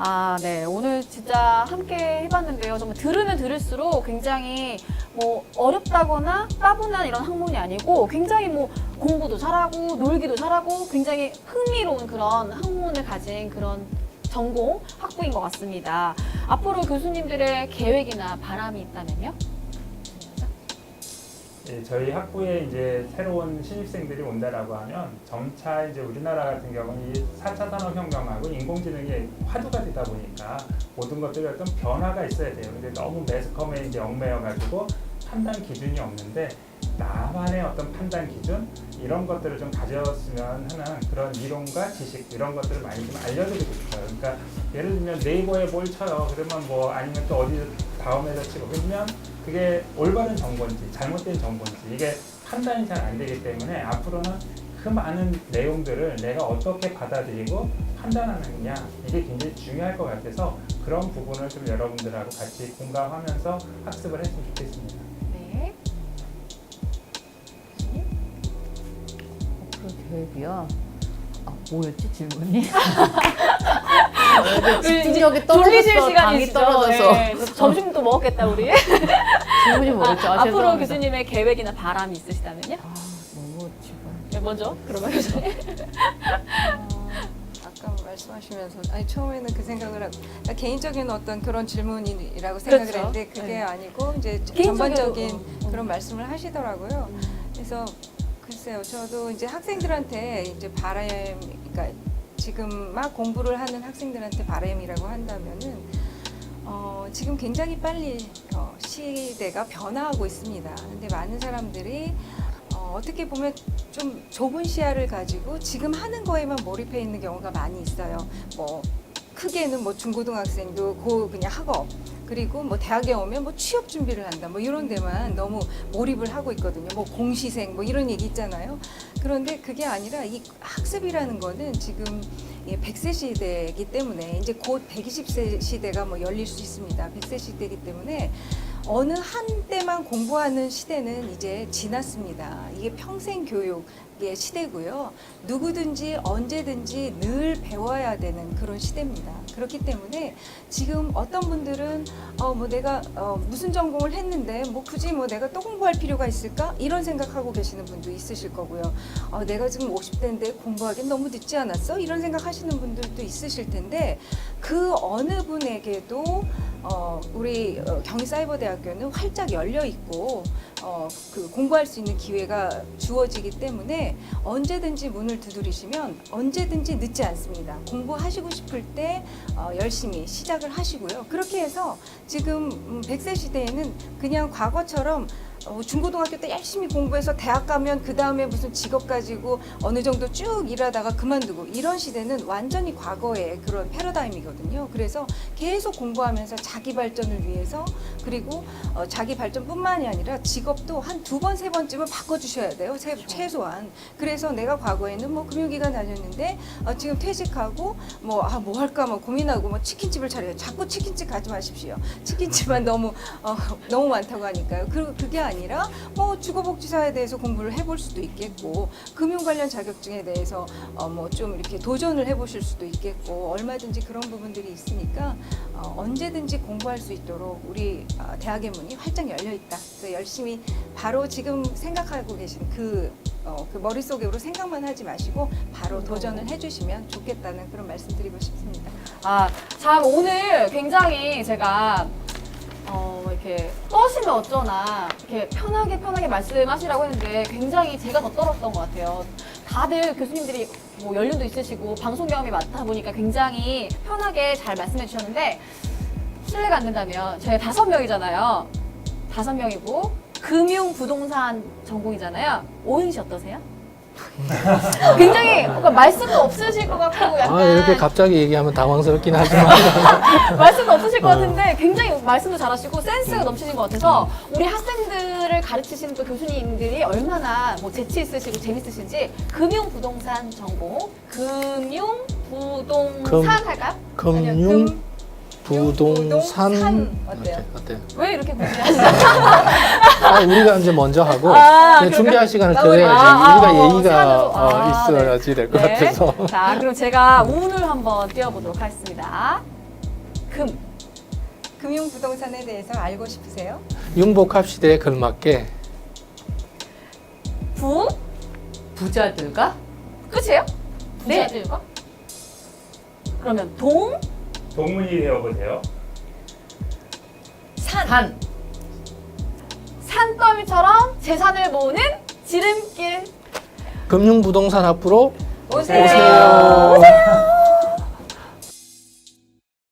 Speaker 1: 아, 네. 오늘 진짜 함께 해봤는데요. 정말 들으면 들을수록 굉장히 뭐 어렵다거나 따분한 이런 학문이 아니고 굉장히 뭐 공부도 잘하고 놀기도 잘하고 굉장히 흥미로운 그런 학문을 가진 그런 전공 학부인 것 같습니다. 앞으로 교수님들의 계획이나 바람이 있다면요?
Speaker 4: 예, 저희 학부에 이제 새로운 신입생들이 온다라고 하면 점차 이제 우리나라 같은 경우는 이 4차 산업혁명하고 인공지능이 화두가 되다 보니까 모든 것들이 어떤 변화가 있어야 돼요. 근데 너무 매스컴에 이제 얽매여가지고 판단 기준이 없는데 나만의 어떤 판단 기준 이런 것들을 좀 가졌으면 하는 그런 이론과 지식 이런 것들을 많이 좀 알려드리고 싶어요. 그러니까 예를 들면 네이버에 뭘 쳐요. 그러면 뭐 아니면 또 어디 다음에서 치고 그러면 그게 올바른 정보인지 잘못된 정보인지 이게 판단이 잘 안 되기 때문에 앞으로는 그 많은 내용들을 내가 어떻게 받아들이고 판단하느냐 이게 굉장히 중요할 것 같아서 그런 부분을 좀 여러분들하고 같이 공감하면서 학습을 했으면 좋겠습니다.
Speaker 1: 네.
Speaker 5: 앞으로 계획이요. 아, 뭐였지 질문이?
Speaker 1: 돌리실
Speaker 5: 집중력이 떨어졌어.
Speaker 1: 시간이
Speaker 5: 당이
Speaker 1: 있죠.
Speaker 5: 떨어져서.
Speaker 1: 네. 점심도 먹었겠다 우리.
Speaker 5: 질문이 뭐였죠? 아,
Speaker 1: 앞으로
Speaker 5: 죄송합니다.
Speaker 1: 교수님의 계획이나 바람이 있으시다면요?
Speaker 5: 아, 너무 지금.
Speaker 1: 네, 먼저 그러면 교수님.
Speaker 3: 아까 말씀하시면서 아니 처음에는 그 생각을 하고 그러니까 개인적인 어떤 그런 질문이라고 생각을
Speaker 1: 그렇죠.
Speaker 3: 했는데 그게
Speaker 1: 네.
Speaker 3: 아니고 이제
Speaker 1: 개인적인,
Speaker 3: 전반적인
Speaker 1: 어.
Speaker 3: 그런 말씀을 하시더라고요. 그래서 글쎄요, 저도 이제 학생들한테 이제 바람, 그러니까 지금 막 공부를 하는 학생들한테 바람이라고 한다면은 지금 굉장히 빨리 시대가 변화하고 있습니다. 근데 많은 사람들이 어떻게 보면 좀 좁은 시야를 가지고 지금 하는 거에만 몰입해 있는 경우가 많이 있어요. 뭐 크게는 뭐 중고등학생도 그냥 학업 그리고 뭐 대학에 오면 뭐 취업 준비를 한다 뭐 이런 데만 너무 몰입을 하고 있거든요. 뭐 공시생 뭐 이런 얘기 있잖아요. 그런데 그게 아니라 이 학습이라는 거는 지금 100세 시대이기 때문에 이제 곧 120세 시대가 뭐 열릴 수 있습니다. 100세 시대이기 때문에 어느 한때만 공부하는 시대는 이제 지났습니다. 이게 평생 교육의 시대고요. 누구든지 언제든지 늘 배워야 되는 그런 시대입니다. 그렇기 때문에 지금 어떤 분들은 뭐 내가 무슨 전공을 했는데 뭐 굳이 뭐 내가 또 공부할 필요가 있을까? 이런 생각하고 계시는 분도 있으실 거고요. 내가 지금 50대인데 공부하기엔 너무 늦지 않았어? 이런 생각하시는 분들도 있으실 텐데 그 어느 분에게도 우리 경희사이버대학교는 활짝 열려 있고 그 공부할 수 있는 기회가 주어지기 때문에 언제든지 문을 두드리시면 언제든지 늦지 않습니다. 공부하시고 싶을 때 열심히 시작을 하시고요. 그렇게 해서 지금 100세 시대에는 그냥 과거처럼 중고등학교 때 열심히 공부해서 대학 가면 그 다음에 무슨 직업 가지고 어느 정도 쭉 일하다가 그만두고 이런 시대는 완전히 과거의 그런 패러다임이거든요. 그래서 계속 공부하면서 자기 발전을 위해서 그리고 자기 발전뿐만이 아니라 직업도 한 2번, 3번쯤은 바꿔주셔야 돼요. 최소한. 그래서 내가 과거에는 뭐 금융기관 다녔는데 지금 퇴직하고 뭐 할까 뭐 고민하고 뭐 치킨집을 차려요. 자꾸 치킨집 가지 마십시오. 치킨집만 너무 많다고 하니까요. 그게 아니라 뭐 주거복지사에 대해서 공부를 해볼 수도 있겠고 금융 관련 자격증에 대해서 뭐 좀 이렇게 도전을 해보실 수도 있겠고 얼마든지 그런 부분들이 있으니까 언제든지 공부할 수 있도록 우리 대학의 문이 활짝 열려 있다. 그래서 열심히 바로 지금 생각하고 계신 그 머릿속으로 생각만 하지 마시고 바로 도전을 해주시면 좋겠다는 그런 말씀 드리고 싶습니다.
Speaker 1: 참 오늘 굉장히 제가 이렇게 떠시면 어쩌나 이렇게 편하게 말씀하시라고 했는데 굉장히 제가 더 떨었던 것 같아요. 다들 교수님들이 뭐 연륜도 있으시고 방송 경험이 많다 보니까 굉장히 편하게 잘 말씀해 주셨는데 실례가 안 된다면 저희 5명이잖아요. 5명이고 금융 부동산 전공이잖아요. 오은 씨 어떠세요? 굉장히 뭔가 말씀도 없으실 것 같고 약간
Speaker 2: 이렇게 갑자기 얘기하면 당황스럽긴 하지만
Speaker 1: 말씀도 없으실 것 같은데 굉장히 말씀도 잘하시고 센스가 넘치신 것 같아서 우리 학생들을 가르치시는 또 교수님들이 얼마나 뭐 재치 있으시고 재밌으신지 금융부동산 전공, 금융부동산 할까요?
Speaker 2: 금융 부동산
Speaker 3: 어때요?
Speaker 2: 어때요?
Speaker 1: 왜 이렇게 고민하시죠?
Speaker 2: 우리가 이제 먼저 하고
Speaker 1: 그러니까-
Speaker 2: 준비할 시간을
Speaker 3: 나머지-
Speaker 2: 드려야지 우리가 예의가
Speaker 1: 시간으로.
Speaker 2: 있어야지 될 것
Speaker 1: 네.
Speaker 2: 같아서
Speaker 1: 자, 그럼 제가 운을 한번 띄워보도록 하겠습니다.
Speaker 3: 금융부동산에 대해서 알고 싶으세요?
Speaker 2: 융복합 시대에 걸맞게
Speaker 5: 부자들과
Speaker 1: 끝이에요?
Speaker 5: 네.
Speaker 1: 부자들과? 그러면
Speaker 4: 동문이 되어보세요.
Speaker 5: 산.
Speaker 1: 산더미처럼 재산을 모으는 지름길.
Speaker 2: 금융부동산 앞으로
Speaker 3: 오세요.
Speaker 2: 오세요.